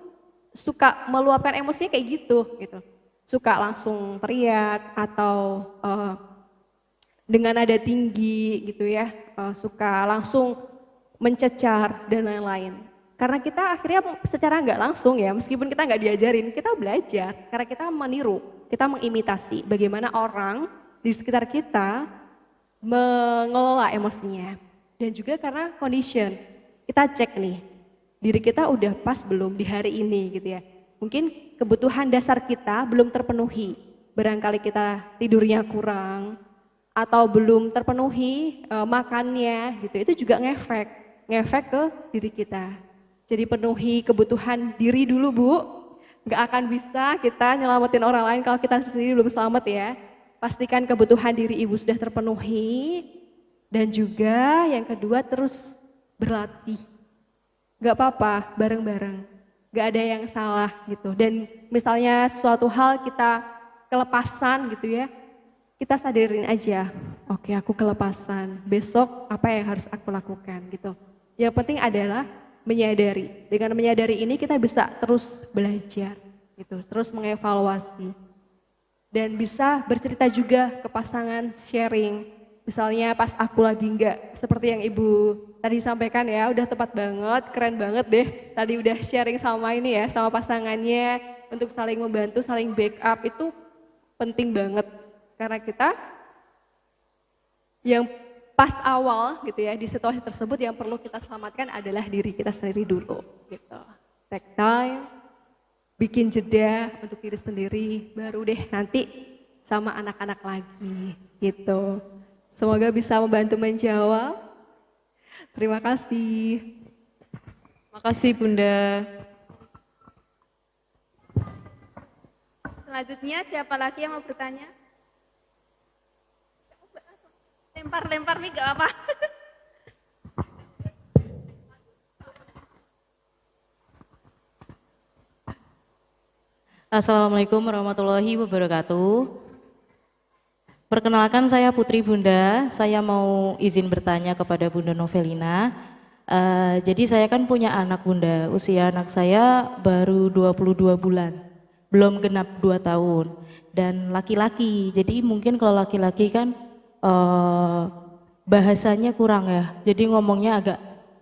S1: suka meluapkan emosinya kayak gitu. Suka langsung teriak atau dengan nada tinggi gitu ya, suka langsung mencecar dan lain-lain. Karena kita akhirnya secara nggak langsung ya, meskipun kita nggak diajarin, kita belajar. Karena kita meniru, kita mengimitasi bagaimana orang di sekitar kita mengelola emosinya. Dan juga karena condition, kita cek nih, diri kita udah pas belum di hari ini gitu ya. Mungkin kebutuhan dasar kita belum terpenuhi, barangkali kita tidurnya kurang, atau belum terpenuhi makannya gitu, itu juga ngefek ke diri kita. Jadi penuhi kebutuhan diri dulu Bu, nggak akan bisa kita nyelamatin orang lain kalau kita sendiri belum selamat ya. Pastikan kebutuhan diri ibu sudah terpenuhi, dan juga yang kedua terus berlatih. Gak apa-apa, bareng-bareng. Gak ada yang salah gitu. Dan misalnya suatu hal kita kelepasan gitu ya, kita sadarin aja, oke aku kelepasan, besok apa yang harus aku lakukan gitu. Yang penting adalah menyadari. Dengan menyadari ini kita bisa terus belajar gitu, terus mengevaluasi. Dan bisa bercerita juga ke pasangan, sharing. Misalnya pas aku lagi enggak, seperti yang Ibu tadi sampaikan ya, udah tepat banget, keren banget deh. Tadi udah sharing sama ini ya, sama pasangannya untuk saling membantu, saling backup, itu penting banget. Karena kita yang pas awal gitu ya, di situasi tersebut yang perlu kita selamatkan adalah diri kita sendiri dulu gitu. Take time, bikin jeda untuk diri sendiri, baru deh nanti sama anak-anak lagi gitu. Semoga bisa membantu menjawab. Terima kasih.
S6: Makasih Bunda.
S5: Selanjutnya siapa lagi yang mau bertanya? Lempar-lempar nih gak apa.
S7: Assalamualaikum warahmatullahi wabarakatuh. Perkenalkan saya Putri Bunda, saya mau izin bertanya kepada Bunda Novelina. Jadi saya kan punya anak Bunda, usia anak saya baru 22 bulan, belum genap 2 tahun. Dan laki-laki, jadi mungkin kalau laki-laki kan bahasanya kurang ya, jadi ngomongnya agak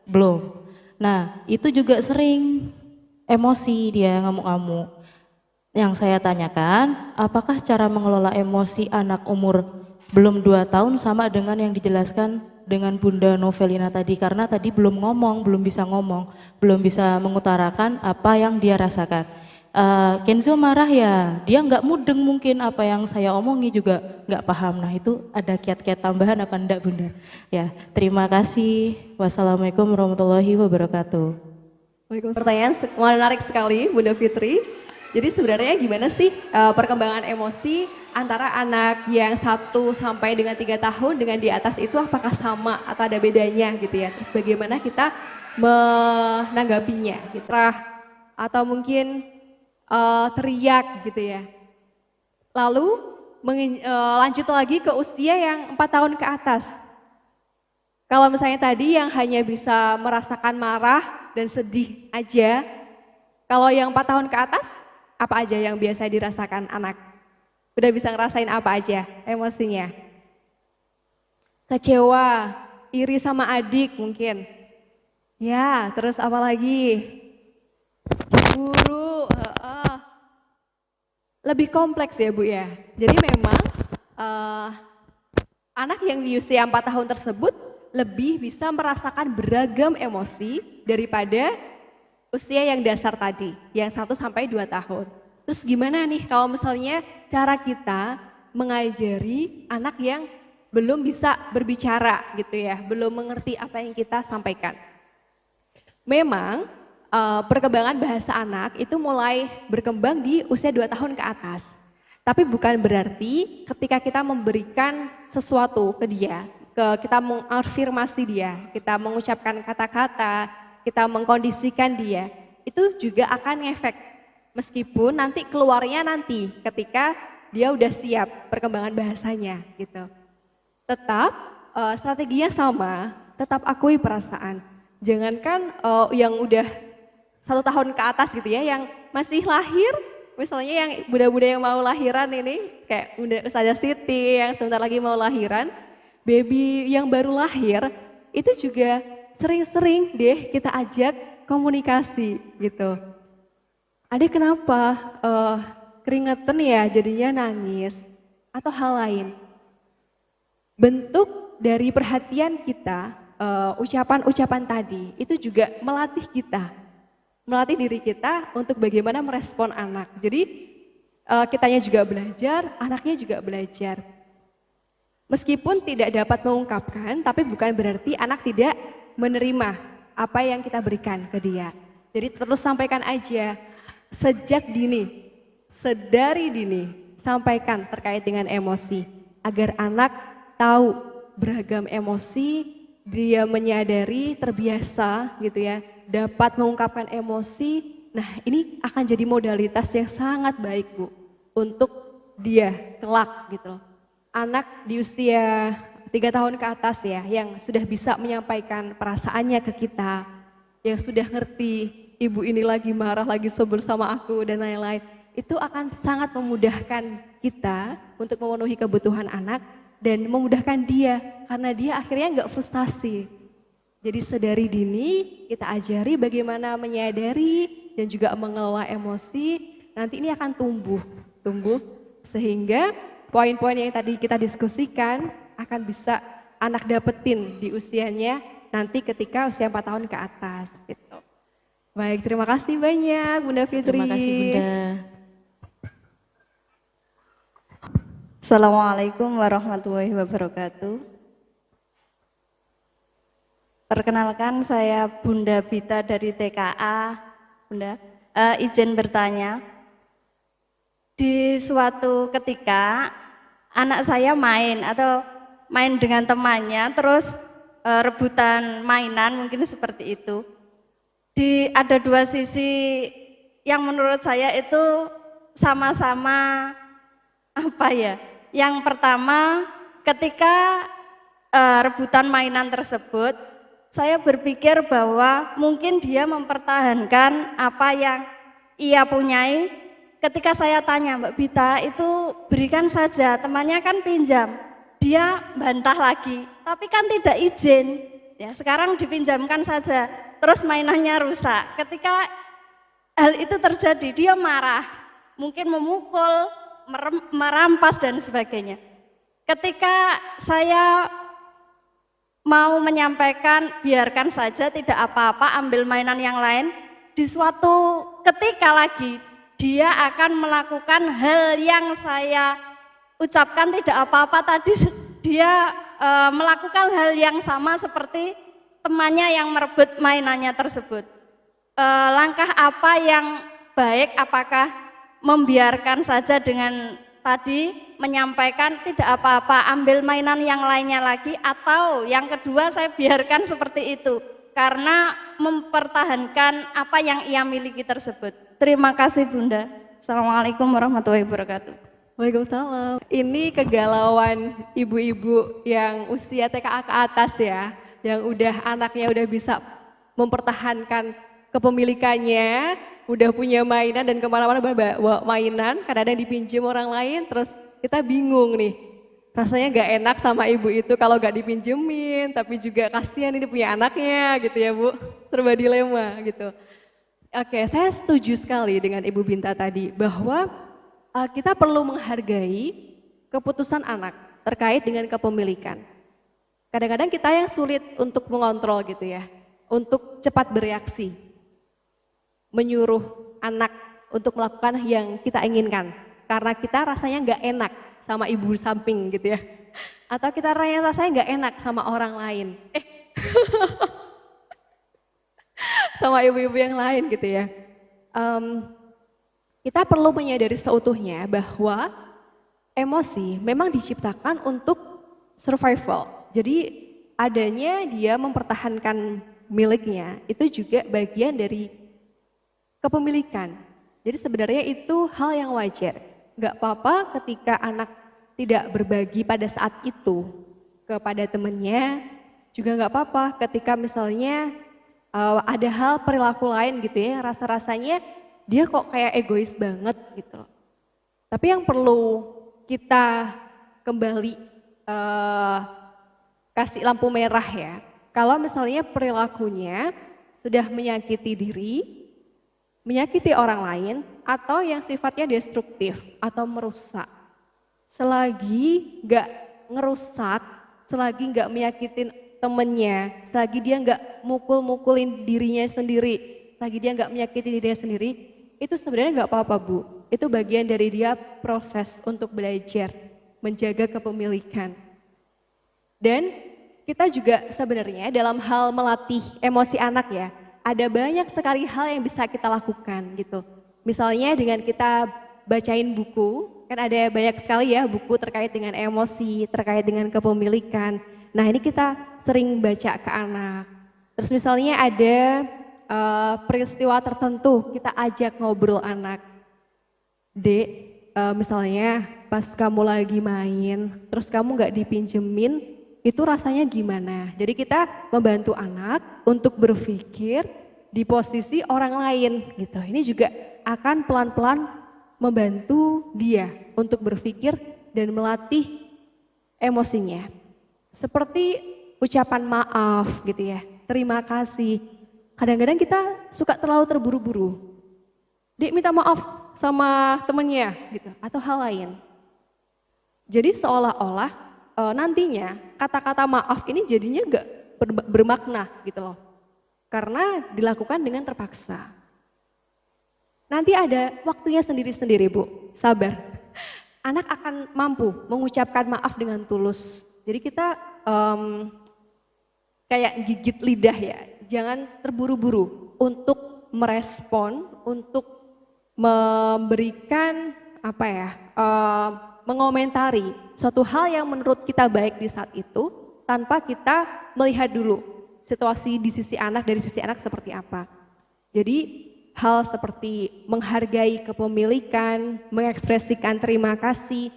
S7: belum. Nah itu juga sering emosi dia, ngamuk-ngamuk. Yang saya tanyakan, apakah cara mengelola emosi anak umur belum 2 tahun sama dengan yang dijelaskan dengan Bunda Novelina tadi? Karena tadi belum ngomong, belum bisa ngomong, belum bisa mengutarakan apa yang dia rasakan. Kenzo marah ya, dia nggak mudeng mungkin apa yang saya omongi juga nggak paham. Nah itu ada kiat-kiat tambahan apa enggak Bunda? Ya, terima kasih. Wassalamualaikum warahmatullahi wabarakatuh.
S1: Pertanyaan menarik sekali Bunda Fitri. Jadi sebenarnya gimana sih perkembangan emosi antara anak yang 1 sampai dengan 3 tahun dengan di atas itu apakah sama atau ada bedanya gitu ya? Terus bagaimana kita menanggapinya gitu? Atau mungkin teriak gitu ya? Lalu lanjut lagi ke usia yang 4 tahun ke atas. Kalau misalnya tadi yang hanya bisa merasakan marah dan sedih aja, kalau yang 4 tahun ke atas, apa aja yang biasa dirasakan anak? Udah bisa ngerasain apa aja emosinya? Kecewa, iri sama adik mungkin. Ya, terus apa lagi? Cemburu. Lebih kompleks ya Bu ya. Jadi memang anak yang di usia 4 tahun tersebut lebih bisa merasakan beragam emosi daripada usia yang dasar tadi, yang 1 sampai 2 tahun. Terus gimana nih kalau misalnya cara kita mengajari anak yang belum bisa berbicara gitu ya, belum mengerti apa yang kita sampaikan. Memang perkembangan bahasa anak itu mulai berkembang di usia 2 tahun ke atas. Tapi bukan berarti ketika kita memberikan sesuatu ke dia, kita mengafirmasi dia, kita mengucapkan kata-kata, kita mengkondisikan dia, itu juga akan ngefek. Meskipun nanti keluarnya nanti ketika dia udah siap perkembangan bahasanya gitu. Tetap strateginya sama, tetap akui perasaan. Jangankan yang udah 1 tahun ke atas gitu ya, yang masih lahir, misalnya yang bunda-bunda yang mau lahiran ini, kayak Bunda Ustazah Siti yang sebentar lagi mau lahiran, baby yang baru lahir, itu juga sering-sering deh kita ajak komunikasi gitu. Adik kenapa keringetan ya jadinya nangis atau hal lain. Bentuk dari perhatian kita, ucapan-ucapan tadi itu juga melatih kita, melatih diri kita untuk bagaimana merespon anak. Jadi kitanya juga belajar, anaknya juga belajar. Meskipun tidak dapat mengungkapkan, tapi bukan berarti anak tidak menerima apa yang kita berikan ke dia. Jadi terus sampaikan aja, sejak dini, sedari dini, sampaikan terkait dengan emosi. Agar anak tahu beragam emosi, dia menyadari, terbiasa gitu ya, dapat mengungkapkan emosi. Nah ini akan jadi modalitas yang sangat baik Bu, untuk dia kelak gitu loh. Anak di usia 3 tahun ke atas ya, yang sudah bisa menyampaikan perasaannya ke kita, yang sudah ngerti ibu ini lagi marah, lagi sebel sama aku dan lain-lain, itu akan sangat memudahkan kita untuk memenuhi kebutuhan anak dan memudahkan dia, karena dia akhirnya nggak frustasi. Jadi sedari dini kita ajari bagaimana menyadari dan juga mengelola emosi, nanti ini akan tumbuh sehingga poin-poin yang tadi kita diskusikan akan bisa anak dapetin di usianya nanti ketika usia 4 tahun ke atas gitu. Baik, terima kasih banyak Bunda Fitri.
S7: Terima kasih Bunda.
S3: Assalamualaikum warahmatullahi wabarakatuh. Perkenalkan saya Bunda Bita dari TKA. Bunda, izin bertanya. Di suatu ketika anak saya main dengan temannya, terus rebutan mainan, mungkin seperti itu. Ada dua sisi yang menurut saya itu sama-sama apa ya? Yang pertama, ketika rebutan mainan tersebut, saya berpikir bahwa mungkin dia mempertahankan apa yang ia punyai. Ketika saya tanya, Mbak Bita, itu berikan saja, temannya kan pinjam. Dia bantah lagi, tapi kan tidak izin. Ya, sekarang dipinjamkan saja, terus mainannya rusak. Ketika hal itu terjadi, dia marah, mungkin memukul, merampas dan sebagainya. Ketika saya mau menyampaikan, biarkan saja, tidak apa-apa, ambil mainan yang lain, di suatu ketika lagi, dia akan melakukan hal yang saya ucapkan tidak apa-apa tadi, dia melakukan hal yang sama seperti temannya yang merebut mainannya tersebut. Langkah apa yang baik, apakah membiarkan saja dengan tadi menyampaikan tidak apa-apa, ambil mainan yang lainnya lagi, atau yang kedua saya biarkan seperti itu karena mempertahankan apa yang ia miliki tersebut. Terima kasih Bunda. Assalamualaikum warahmatullahi wabarakatuh.
S1: Waalaikumsalam. Ini kegalauan ibu-ibu yang usia TKA ke atas ya, yang anaknya udah bisa mempertahankan kepemilikannya, udah punya mainan dan kemana-mana bawa mainan, kadang-kadang dipinjam orang lain, terus kita bingung nih, rasanya gak enak sama ibu itu kalau gak dipinjemin, tapi juga kasihan ini punya anaknya gitu ya Bu, serba dilema gitu. Oke, saya setuju sekali dengan Ibu Binta tadi bahwa kita perlu menghargai keputusan anak terkait dengan kepemilikan. Kadang-kadang kita yang sulit untuk mengontrol gitu ya, untuk cepat bereaksi, menyuruh anak untuk melakukan yang kita inginkan, karena kita rasanya nggak enak sama ibu samping gitu ya, atau kita rasanya nggak enak sama orang lain, sama ibu-ibu yang lain gitu ya. Kita perlu menyadari seutuhnya bahwa emosi memang diciptakan untuk survival. Jadi adanya dia mempertahankan miliknya itu juga bagian dari kepemilikan. Jadi sebenarnya itu hal yang wajar. Gak apa-apa ketika anak tidak berbagi pada saat itu kepada temannya, juga gak apa-apa ketika misalnya ada hal perilaku lain gitu ya, rasa-rasanya dia kok kayak egois banget gitu. Tapi yang perlu kita kembali kasih lampu merah ya, kalau misalnya perilakunya sudah menyakiti diri, menyakiti orang lain, atau yang sifatnya destruktif atau merusak. Selagi gak ngerusak selagi nggak meyakitin temennya, selagi dia nggak mukul-mukulin dirinya sendiri, selagi dia nggak menyakiti dirinya sendiri, itu sebenarnya nggak apa-apa Bu. Itu bagian dari dia proses untuk belajar, menjaga kepemilikan. Dan kita juga sebenarnya dalam hal melatih emosi anak ya, ada banyak sekali hal yang bisa kita lakukan gitu. Misalnya dengan kita bacain buku, kan ada banyak sekali ya buku terkait dengan emosi, terkait dengan kepemilikan. Nah ini kita sering baca ke anak. Terus misalnya ada peristiwa tertentu, kita ajak ngobrol anak. Dek, misalnya pas kamu lagi main, terus kamu nggak dipinjemin, itu rasanya gimana? Jadi kita membantu anak untuk berpikir di posisi orang lain gitu. Ini juga akan pelan-pelan membantu dia untuk berpikir dan melatih emosinya. Seperti ucapan maaf gitu ya, terima kasih. Kadang-kadang kita suka terlalu terburu-buru. Dek minta maaf sama temennya gitu, atau hal lain. Jadi seolah-olah nantinya kata-kata maaf ini jadinya nggak bermakna gitu loh. Karena dilakukan dengan terpaksa. Nanti ada waktunya sendiri-sendiri Bu, sabar. Anak akan mampu mengucapkan maaf dengan tulus. Jadi kita kayak gigit lidah ya, jangan terburu-buru untuk merespon, untuk memberikan apa ya, mengomentari suatu hal yang menurut kita baik di saat itu tanpa kita melihat dulu situasi di sisi anak, dari sisi anak seperti apa. Jadi hal seperti menghargai kepemilikan, mengekspresikan terima kasih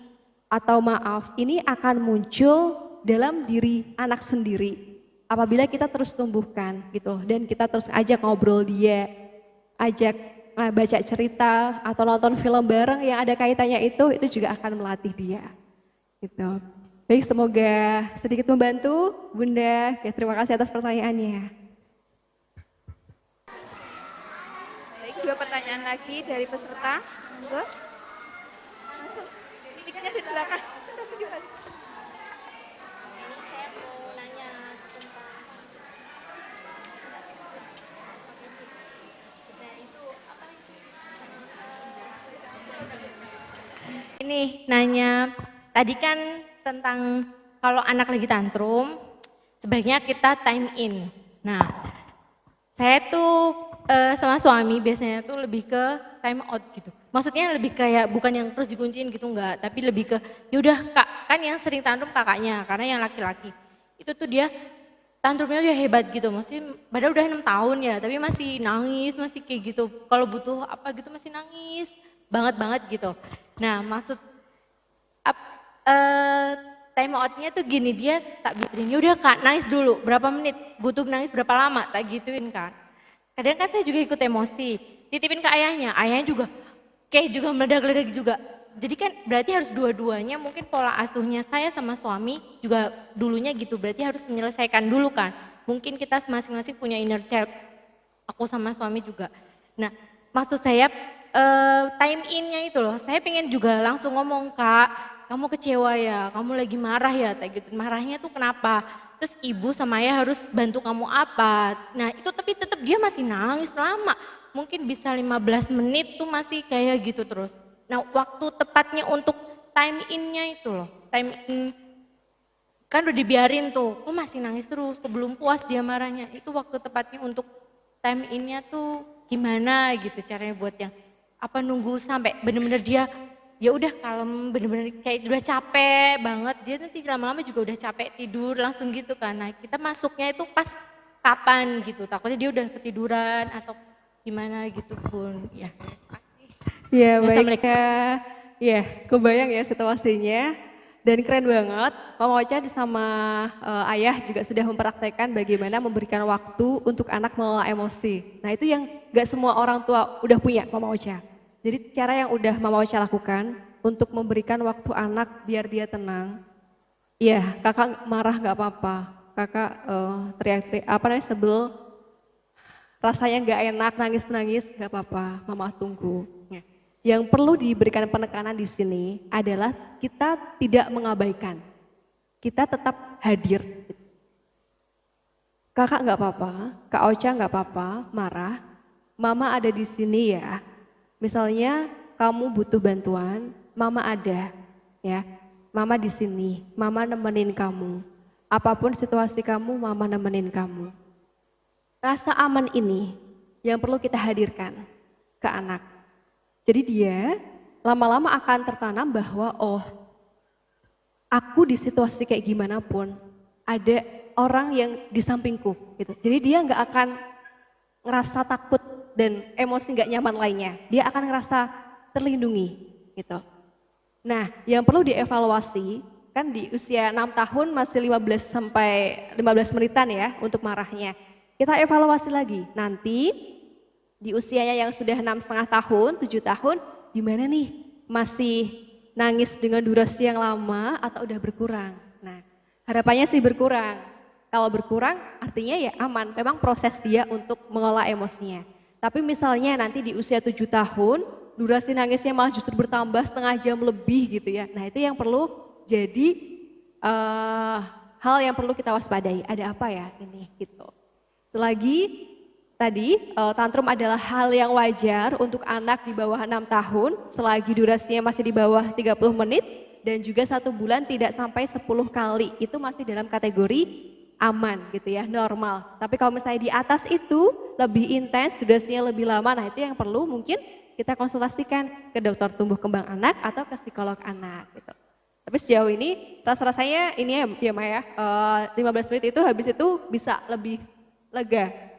S1: atau maaf ini akan muncul dalam diri anak sendiri apabila kita terus tumbuhkan gitu dan kita terus ajak ngobrol dia, ajak baca cerita atau nonton film bareng yang ada kaitannya itu juga akan melatih dia gitu. Baik, semoga sedikit membantu Bunda. Ya, terima kasih atas pertanyaannya.
S5: Baik, 2 pertanyaan lagi dari peserta. Monggo. Mic-nya di belakang.
S4: Ini nanya, tadi kan tentang kalau anak lagi tantrum, sebaiknya kita time in. Nah, saya tuh sama suami biasanya tuh lebih ke time out gitu. Maksudnya lebih kayak bukan yang terus dikunciin gitu enggak, tapi lebih ke yaudah kak, kan yang sering tantrum kakaknya, karena yang laki-laki. Itu tuh dia tantrumnya dia hebat gitu, maksudnya padahal udah 6 tahun ya, tapi masih nangis, masih kayak gitu. Kalau butuh apa gitu masih nangis, banget gitu. Nah maksud time outnya tuh gini, dia tak bikin, yaudah kak nangis dulu, berapa menit, butuh nangis berapa lama, tak gituin kan. Kadang kan saya juga ikut emosi, titipin ke ayahnya juga kayak juga meledak-ledak juga. Jadi kan berarti harus dua-duanya, mungkin pola asuhnya saya sama suami juga dulunya gitu, berarti harus menyelesaikan dulu kan. Mungkin kita masing-masing punya inner child, aku sama suami juga. Nah maksud saya time in-nya itu loh, saya pengen juga langsung ngomong, kak kamu kecewa ya, kamu lagi marah ya, kayak gitu. Marahnya tuh kenapa? Terus ibu sama ayah harus bantu kamu apa? Nah itu tapi tetap dia masih nangis lama, mungkin bisa 15 menit tuh masih kayak gitu terus. Nah waktu tepatnya untuk time in-nya itu loh, time in kan udah dibiarin tuh, kok masih nangis terus, belum puas dia marahnya. Itu waktu tepatnya untuk time in-nya tuh gimana gitu caranya buat yang apa nunggu sampai bener-bener dia ya udah kalem, bener-bener kayak udah capek banget, dia nanti lama-lama juga udah capek tidur langsung gitu kan. Nah kita masuknya itu pas kapan gitu, takutnya dia udah ketiduran atau gimana gitu pun ya.
S1: Ya baik ya, kebayang ya situasinya dan keren banget. Mama Ocha sama ayah juga sudah mempraktekkan bagaimana memberikan waktu untuk anak mengelola emosi. Nah itu yang gak semua orang tua udah punya Mama Ocha. Jadi cara yang udah Mama Ocha lakukan untuk memberikan waktu anak biar dia tenang. Iya, kakak marah gak apa-apa, kakak teriak-teriak, sebel, rasanya gak enak, nangis-nangis gak apa-apa, mama tunggu. Yang perlu diberikan penekanan di sini adalah kita tidak mengabaikan. kita tetap hadir. Kakak nggak apa-apa, Kak Ocha nggak apa-apa, marah. Mama ada di sini ya. Misalnya kamu butuh bantuan, Mama ada, ya. Mama di sini, Mama nemenin kamu. Apapun situasi kamu, Mama nemenin kamu. Rasa aman ini yang perlu kita hadirkan ke anak. Jadi dia lama-lama akan tertanam bahwa aku di situasi kayak gimana pun ada orang yang di sampingku gitu. Jadi dia nggak akan ngerasa takut dan emosi nggak nyaman lainnya. Dia akan ngerasa terlindungi gitu. Nah, yang perlu dievaluasi kan di usia 6 tahun masih 15 sampai 15 menitan ya untuk marahnya. Kita evaluasi lagi. Nanti di usianya yang sudah 6,5 tahun, 7 tahun, gimana nih? Masih nangis dengan durasi yang lama atau udah berkurang? Nah, harapannya sih berkurang. Kalau berkurang artinya ya aman, memang proses dia untuk mengelola emosinya. Tapi misalnya nanti di usia 7 tahun, durasi nangisnya malah justru bertambah setengah jam lebih gitu ya. Nah itu yang perlu jadi hal yang perlu kita waspadai. Ada apa ya ini gitu. Selagi tadi tantrum adalah hal yang wajar untuk anak di bawah 6 tahun, selagi durasinya masih di bawah 30 menit dan juga 1 bulan tidak sampai 10 kali, itu masih dalam kategori aman gitu ya, normal. Tapi kalau misalnya di atas itu lebih intens, durasinya lebih lama, nah itu yang perlu mungkin kita konsultasikan ke dokter tumbuh kembang anak atau ke psikolog anak gitu. Tapi sejauh ini rasa-rasanya ini ya Maya, 15 menit itu habis itu bisa lebih lega.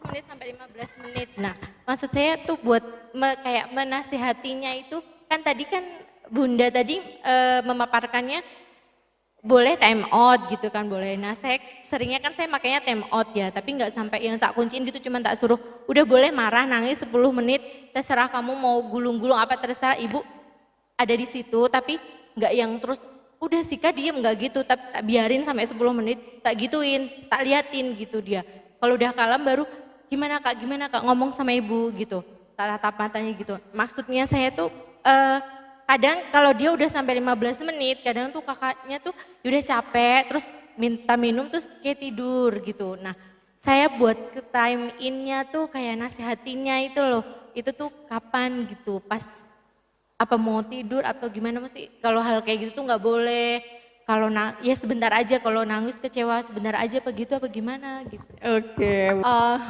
S4: Menit sampai 15 menit. Nah, maksud saya tuh buat kayak menasihatinya itu kan tadi kan Bunda tadi memaparkannya boleh time out gitu kan, boleh. Nah, seringnya kan saya makanya time out ya, tapi nggak sampai yang tak kunciin gitu, cuma tak suruh udah boleh marah nangis 10 menit, terserah kamu mau gulung-gulung apa terserah, Ibu ada di situ, tapi nggak yang terus udah sih Kak diem nggak gitu, tapi tak biarin sampai 10 menit, tak gituin, tak liatin gitu dia. Kalau udah kalem baru gimana kak ngomong sama ibu gitu, tatap matanya gitu. Maksudnya saya tuh kadang kalau dia udah sampai 15 menit, kadang tuh kakaknya tuh udah capek, terus minta minum terus kayak tidur gitu. Nah saya buat ke time in-nya tuh kayak nasihatinya itu loh, itu tuh kapan gitu, pas apa mau tidur atau gimana, mesti kalau hal kayak gitu tuh nggak boleh. Kalau ya sebentar aja, kalau nangis kecewa sebentar aja apa gitu apa gimana gitu.
S1: Oke,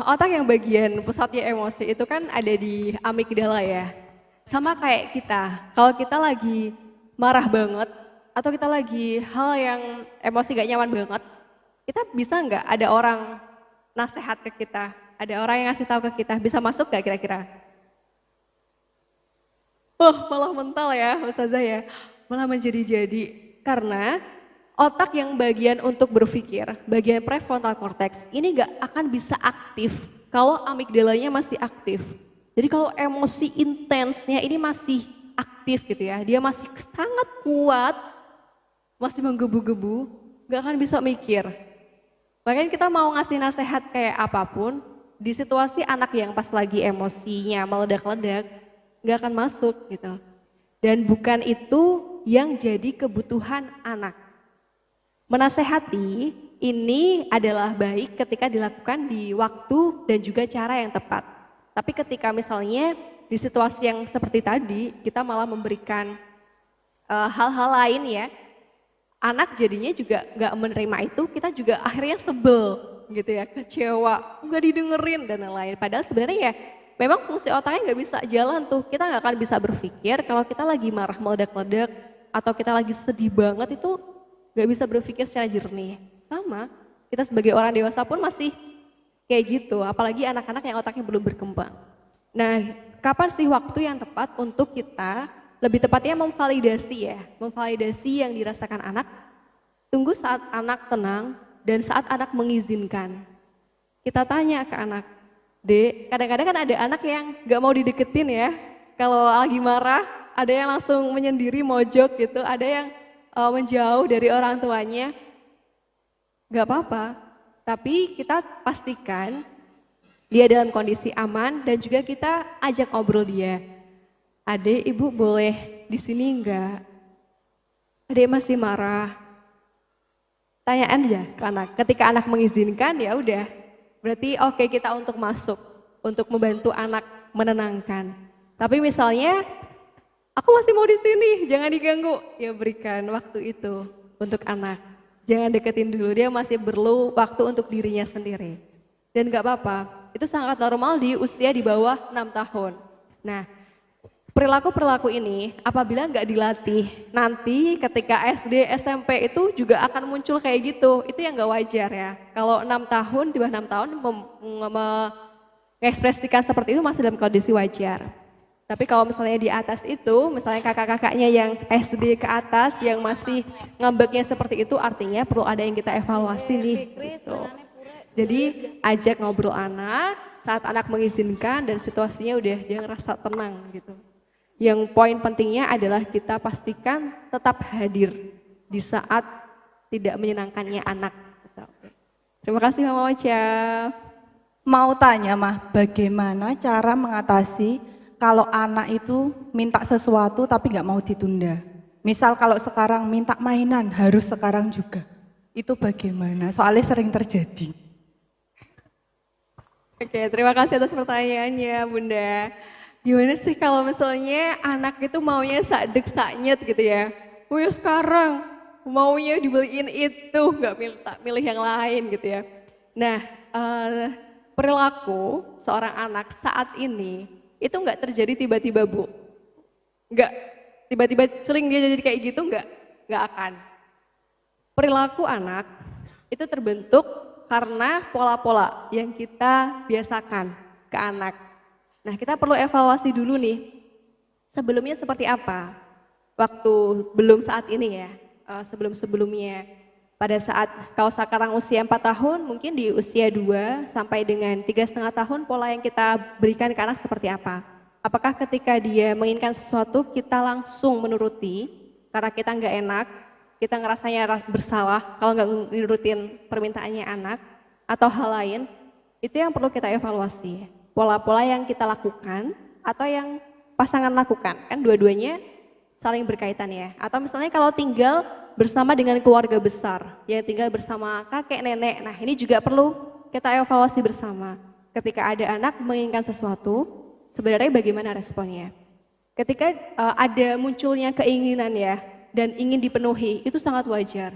S1: otak yang bagian pusatnya emosi itu kan ada di amigdala ya. Sama kayak kita, kalau kita lagi marah banget atau kita lagi hal yang emosi gak nyaman banget, kita bisa nggak ada orang nasihat ke kita, ada orang yang ngasih tahu ke kita, bisa masuk gak kira-kira? Malah mental ya Ustazah ya, malah menjadi-jadi. Karena otak yang bagian untuk berpikir, bagian prefrontal cortex ini gak akan bisa aktif kalau amigdalanya masih aktif. Jadi kalau emosi intensnya ini masih aktif gitu ya, dia masih sangat kuat, masih menggebu-gebu, gak akan bisa mikir. Makanya kita mau ngasih nasihat kayak apapun, di situasi anak yang pas lagi emosinya meledak-ledak, gak akan masuk gitu. Dan bukan itu yang jadi kebutuhan anak. Menasehati ini adalah baik ketika dilakukan di waktu dan juga cara yang tepat. Tapi ketika misalnya di situasi yang seperti tadi, kita malah memberikan hal-hal lain ya, anak jadinya juga nggak menerima itu, kita juga akhirnya sebel gitu ya, kecewa, nggak didengerin dan lain-lain. Padahal sebenarnya ya memang fungsi otaknya nggak bisa jalan tuh, kita nggak akan bisa berpikir kalau kita lagi marah meledak-ledak atau kita lagi sedih banget, itu nggak bisa berpikir secara jernih. Sama, kita sebagai orang dewasa pun masih kayak gitu, apalagi anak-anak yang otaknya belum berkembang. Nah, kapan sih waktu yang tepat untuk kita, lebih tepatnya memvalidasi ya, memvalidasi yang dirasakan anak, tunggu saat anak tenang dan saat anak mengizinkan. Kita tanya ke anak, Dek, kadang-kadang kan ada anak yang gak mau dideketin ya, kalau lagi marah, ada yang langsung menyendiri mojok gitu, ada yang menjauh dari orang tuanya. Gak apa-apa, tapi kita pastikan dia dalam kondisi aman dan juga kita ajak ngobrol dia. Adek, ibu boleh di sini enggak? Adek masih marah. Tanyaan aja ke anak. Ketika anak mengizinkan ya udah. Berarti oke kita untuk masuk, untuk membantu anak menenangkan. Tapi misalnya aku masih mau di sini, jangan diganggu. Ya berikan waktu itu untuk anak. Jangan deketin dulu, dia masih perlu waktu untuk dirinya sendiri. Dan gak apa-apa, itu sangat normal di usia di bawah 6 tahun. Nah, perilaku-perilaku ini apabila nggak dilatih, nanti ketika SD, SMP itu juga akan muncul kayak gitu. Itu yang nggak wajar ya. Kalau 6 tahun, di bawah 6 tahun mengekspresikan seperti itu masih dalam kondisi wajar. Tapi kalau misalnya di atas itu, misalnya kakak-kakaknya yang SD ke atas, yang masih ngambeknya seperti itu, artinya perlu ada yang kita evaluasi nih. Gitu. Jadi ajak ngobrol anak, saat anak mengizinkan dan situasinya udah dia ngerasa tenang gitu. Yang poin pentingnya adalah kita pastikan tetap hadir di saat tidak menyenangkannya anak. Terima kasih Mama Ocha.
S2: Mau tanya Mah, bagaimana cara mengatasi kalau anak itu minta sesuatu tapi nggak mau ditunda? Misal kalau sekarang minta mainan harus sekarang juga. Itu bagaimana? Soalnya sering terjadi.
S1: Oke, terima kasih atas pertanyaannya Bunda. Gimana sih kalau misalnya anak itu maunya sadek saknyet gitu ya? Oh ya sekarang maunya dibeliin itu, nggak milih yang lain gitu ya. Nah, perilaku seorang anak saat ini itu nggak terjadi tiba-tiba Bu. Nggak tiba-tiba celing dia jadi kayak gitu, nggak akan. Perilaku anak itu terbentuk karena pola-pola yang kita biasakan ke anak. Nah, kita perlu evaluasi dulu nih, sebelumnya seperti apa? Waktu belum saat ini ya, sebelum-sebelumnya. Pada saat kalau sekarang usia 4 tahun, mungkin di usia 2 sampai dengan 3,5 tahun pola yang kita berikan ke anak seperti apa? Apakah ketika dia menginginkan sesuatu kita langsung menuruti karena kita nggak enak, kita ngerasanya bersalah kalau nggak menurutin permintaannya anak, atau hal lain? Itu yang perlu kita evaluasi. Pola-pola yang kita lakukan atau yang pasangan lakukan, kan dua-duanya saling berkaitan ya. Atau misalnya kalau tinggal bersama dengan keluarga besar, yang tinggal bersama kakek nenek, nah ini juga perlu kita evaluasi bersama. Ketika ada anak menginginkan sesuatu, sebenarnya bagaimana responnya? Ketika ada munculnya keinginan ya, dan ingin dipenuhi, itu sangat wajar.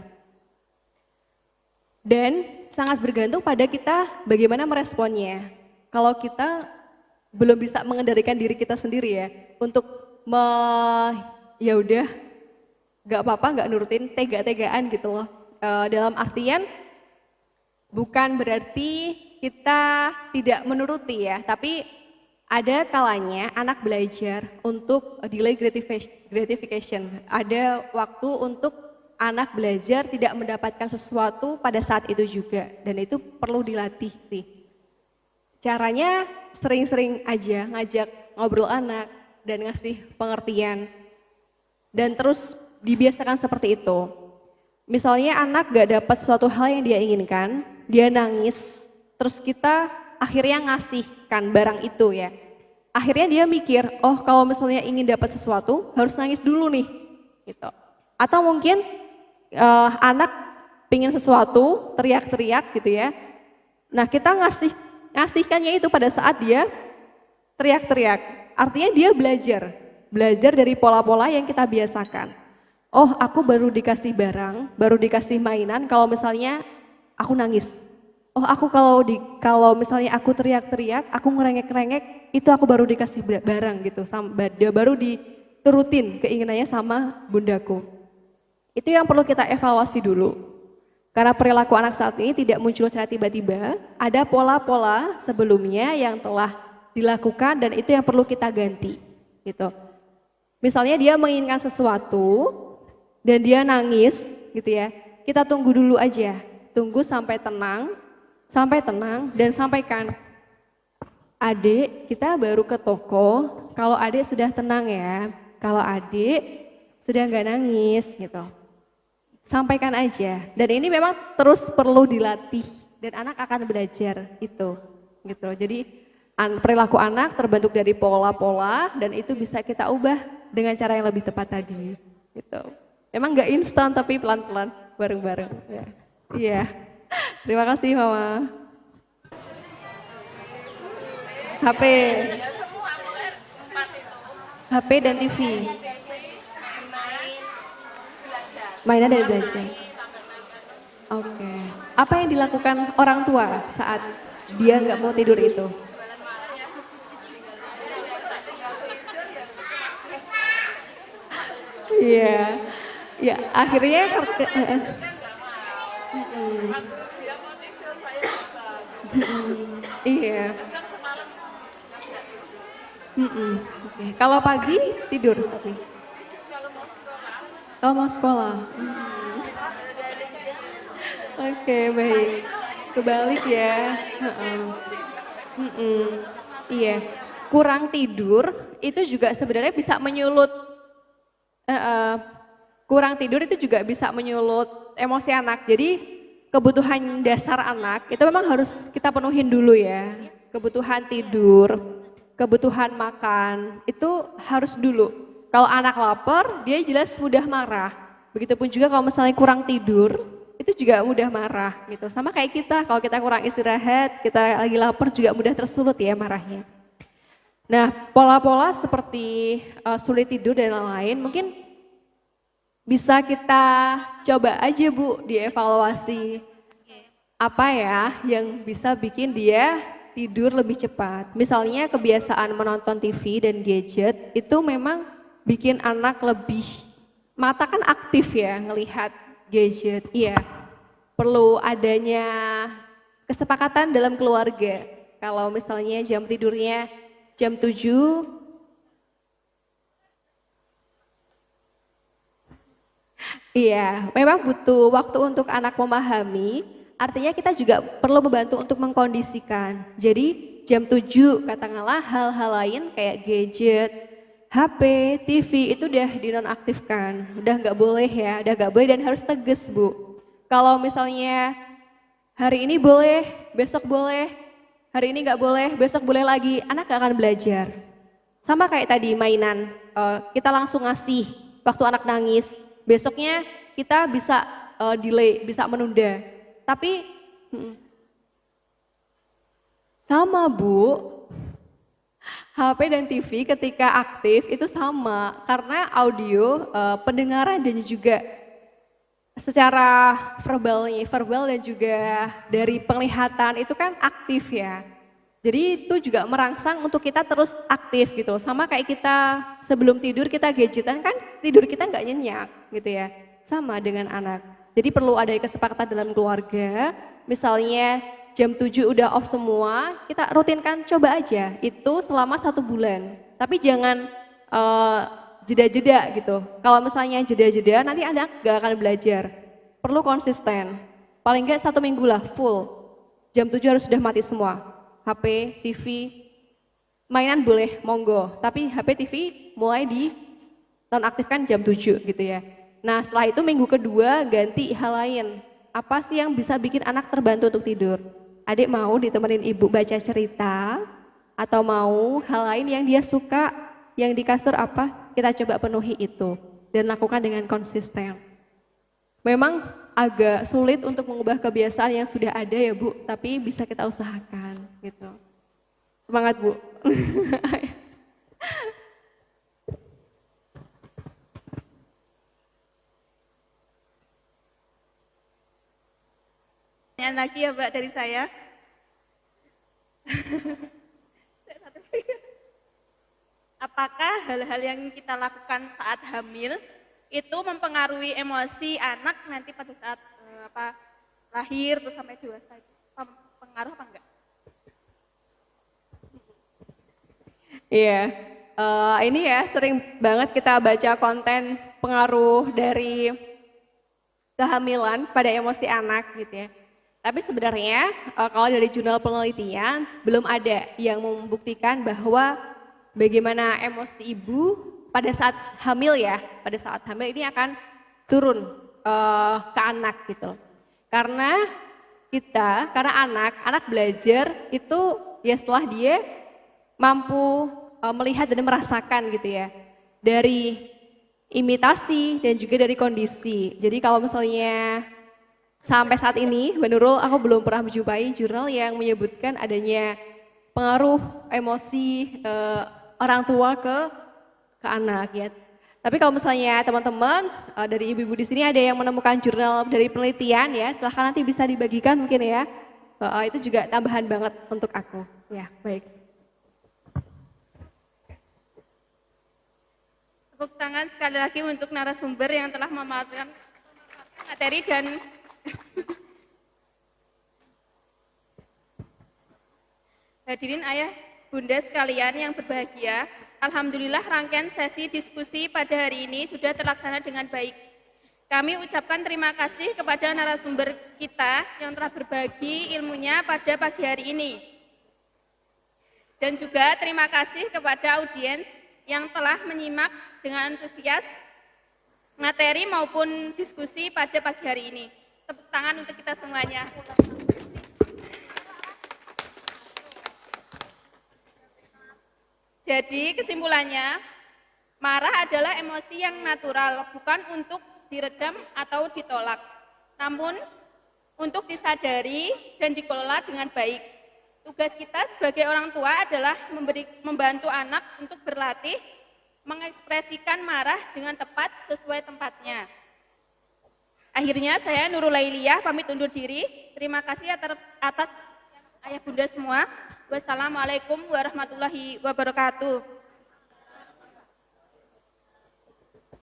S1: Dan sangat bergantung pada kita bagaimana meresponnya. Kalau kita belum bisa mengendalikan diri kita sendiri ya, untuk ya udah, nggak apa-apa, nggak nurutin tega-tegaan gitu loh. Dalam artian bukan berarti kita tidak menuruti ya, tapi ada kalanya anak belajar untuk delay gratification. Ada waktu untuk anak belajar tidak mendapatkan sesuatu pada saat itu juga, dan itu perlu dilatih sih. Caranya sering-sering aja ngajak ngobrol anak dan ngasih pengertian dan terus dibiasakan seperti itu. Misalnya anak gak dapat suatu hal yang dia inginkan, dia nangis, terus kita akhirnya ngasihkan barang itu ya. Akhirnya dia mikir, oh kalau misalnya ingin dapat sesuatu harus nangis dulu nih, gitu. Atau mungkin anak pingin sesuatu, teriak-teriak gitu ya. Nah kita ngasihkannya itu pada saat dia teriak-teriak. Artinya dia belajar dari pola-pola yang kita biasakan. Oh aku baru dikasih barang, baru dikasih mainan kalau misalnya aku nangis. Oh aku kalau misalnya aku teriak-teriak, aku ngerengek-ngerengek, itu aku baru dikasih barang gitu. Dia baru diturutin keinginannya sama bundaku. Itu yang perlu kita evaluasi dulu. Karena perilaku anak saat ini tidak muncul secara tiba-tiba, ada pola-pola sebelumnya yang telah dilakukan dan itu yang perlu kita ganti. Gitu. Misalnya dia menginginkan sesuatu dan dia nangis gitu ya, kita tunggu dulu aja. Tunggu sampai tenang dan sampaikan, Adek kita baru ke toko, kalau adek sudah tenang ya, Kalau adik sudah nggak nangis gitu, sampaikan aja. Dan ini memang terus perlu dilatih dan anak akan belajar itu, gitu. Jadi perilaku anak terbentuk dari pola-pola dan itu bisa kita ubah dengan cara yang lebih tepat tadi, gitu. Emang nggak instan tapi pelan-pelan, bareng-bareng. Ya. Iya. Terima kasih Mama. HP. HP dan TV. Mainan dan belajar. Oke. Apa yang dilakukan orang tua saat dia nggak mau tidur itu? Iya. Ya, akhirnya iya. Oke. Kalau pagi tidur tapi. Kalau mau sekolah. Oke, baik. Kebalik ya. Iya. Kurang tidur itu juga sebenarnya bisa menyulut kurang tidur itu juga bisa menyulut emosi anak. Jadi kebutuhan dasar anak itu memang harus kita penuhin dulu ya. Kebutuhan tidur, kebutuhan makan itu harus dulu. Kalau anak lapar dia jelas mudah marah. Begitupun juga kalau misalnya kurang tidur itu juga mudah marah gitu. Sama kayak kita, kalau kita kurang istirahat, kita lagi lapar juga mudah tersulut ya marahnya. Nah, pola-pola seperti sulit tidur dan lain-lain mungkin bisa kita coba aja Bu dievaluasi. Apa ya yang bisa bikin dia tidur lebih cepat. Misalnya kebiasaan menonton TV dan gadget itu memang bikin anak lebih, mata kan aktif ya ngelihat gadget. Iya, perlu adanya kesepakatan dalam keluarga. Kalau misalnya jam tidurnya jam 7, iya, memang butuh waktu untuk anak memahami, artinya kita juga perlu membantu untuk mengkondisikan. Jadi jam 7 katakanlah hal-hal lain kayak gadget, HP, TV itu udah dinonaktifkan, udah nggak boleh ya, udah nggak boleh dan harus tegas Bu. Kalau misalnya hari ini boleh, besok boleh, hari ini nggak boleh, besok boleh lagi, anak gak akan belajar. Sama kayak tadi mainan, kita langsung ngasih waktu anak nangis, besoknya kita bisa delay, bisa menunda. Tapi sama Bu, HP dan TV ketika aktif itu sama, karena audio, pendengaran dan juga secara verbal dan juga dari penglihatan itu kan aktif ya. Jadi itu juga merangsang untuk kita terus aktif gitu. Sama kayak kita sebelum tidur kita gadgetan kan tidur kita nggak nyenyak gitu ya. Sama dengan anak. Jadi perlu ada kesepakatan dalam keluarga. Misalnya jam 7 udah off semua, kita rutinkan coba aja. Itu selama 1 bulan. Tapi jangan jeda-jeda gitu. Kalau misalnya jeda-jeda nanti anak gak akan belajar. Perlu konsisten. Paling enggak 1 minggu lah full. Jam 7 harus sudah mati semua. HP, TV, mainan boleh monggo. Tapi HP, TV mulai di nonaktifkan jam 7 gitu ya. Nah setelah itu minggu kedua ganti hal lain. Apa sih yang bisa bikin anak terbantu untuk tidur? Adik mau ditemenin ibu baca cerita? Atau mau hal lain yang dia suka, yang di kasur apa? Kita coba penuhi itu dan lakukan dengan konsisten. Memang agak sulit untuk mengubah kebiasaan yang sudah ada ya Bu, tapi bisa kita usahakan gitu. Semangat Bu.
S5: Pertanyaan lagi ya Mbak dari saya. Apakah hal-hal yang kita lakukan saat hamil itu mempengaruhi emosi anak nanti pada saat lahir terus sampai dewasa? Pengaruh apa enggak?
S1: Iya, ini ya sering banget kita baca konten pengaruh dari kehamilan pada emosi anak gitu ya. Tapi sebenarnya kalau dari jurnal penelitian belum ada yang membuktikan bahwa bagaimana emosi ibu pada saat hamil ya, pada saat hamil ini akan turun ke anak gitu. Karena anak belajar itu ya setelah dia mampu melihat dan merasakan gitu ya, dari imitasi dan juga dari kondisi. Jadi kalau misalnya sampai saat ini, Mbak Nurul, aku belum pernah menjumpai jurnal yang menyebutkan adanya pengaruh emosi orang tua ke anak ya. Tapi kalau misalnya teman-teman dari ibu-ibu di sini ada yang menemukan jurnal dari penelitian ya, silahkan nanti bisa dibagikan mungkin ya. Itu juga tambahan banget untuk aku. Ya, baik.
S5: Tepuk tangan sekali lagi untuk narasumber yang telah memaparkan materi dan hadirin ayah bunda sekalian yang berbahagia. Alhamdulillah rangkaian sesi diskusi pada hari ini sudah terlaksana dengan baik. Kami ucapkan terima kasih kepada narasumber kita yang telah berbagi ilmunya pada pagi hari ini. Dan juga terima kasih kepada audiens yang telah menyimak dengan antusias materi maupun diskusi pada pagi hari ini. Tepuk tangan untuk kita semuanya. Jadi kesimpulannya, marah adalah emosi yang natural, bukan untuk diredam atau ditolak, namun untuk disadari dan dikelola dengan baik. Tugas kita sebagai orang tua adalah membantu anak untuk berlatih, mengekspresikan marah dengan tepat sesuai tempatnya. Akhirnya saya Nurul Lailiyah pamit undur diri. Terima kasih atas ayah bunda semua. Wassalamualaikum warahmatullahi wabarakatuh.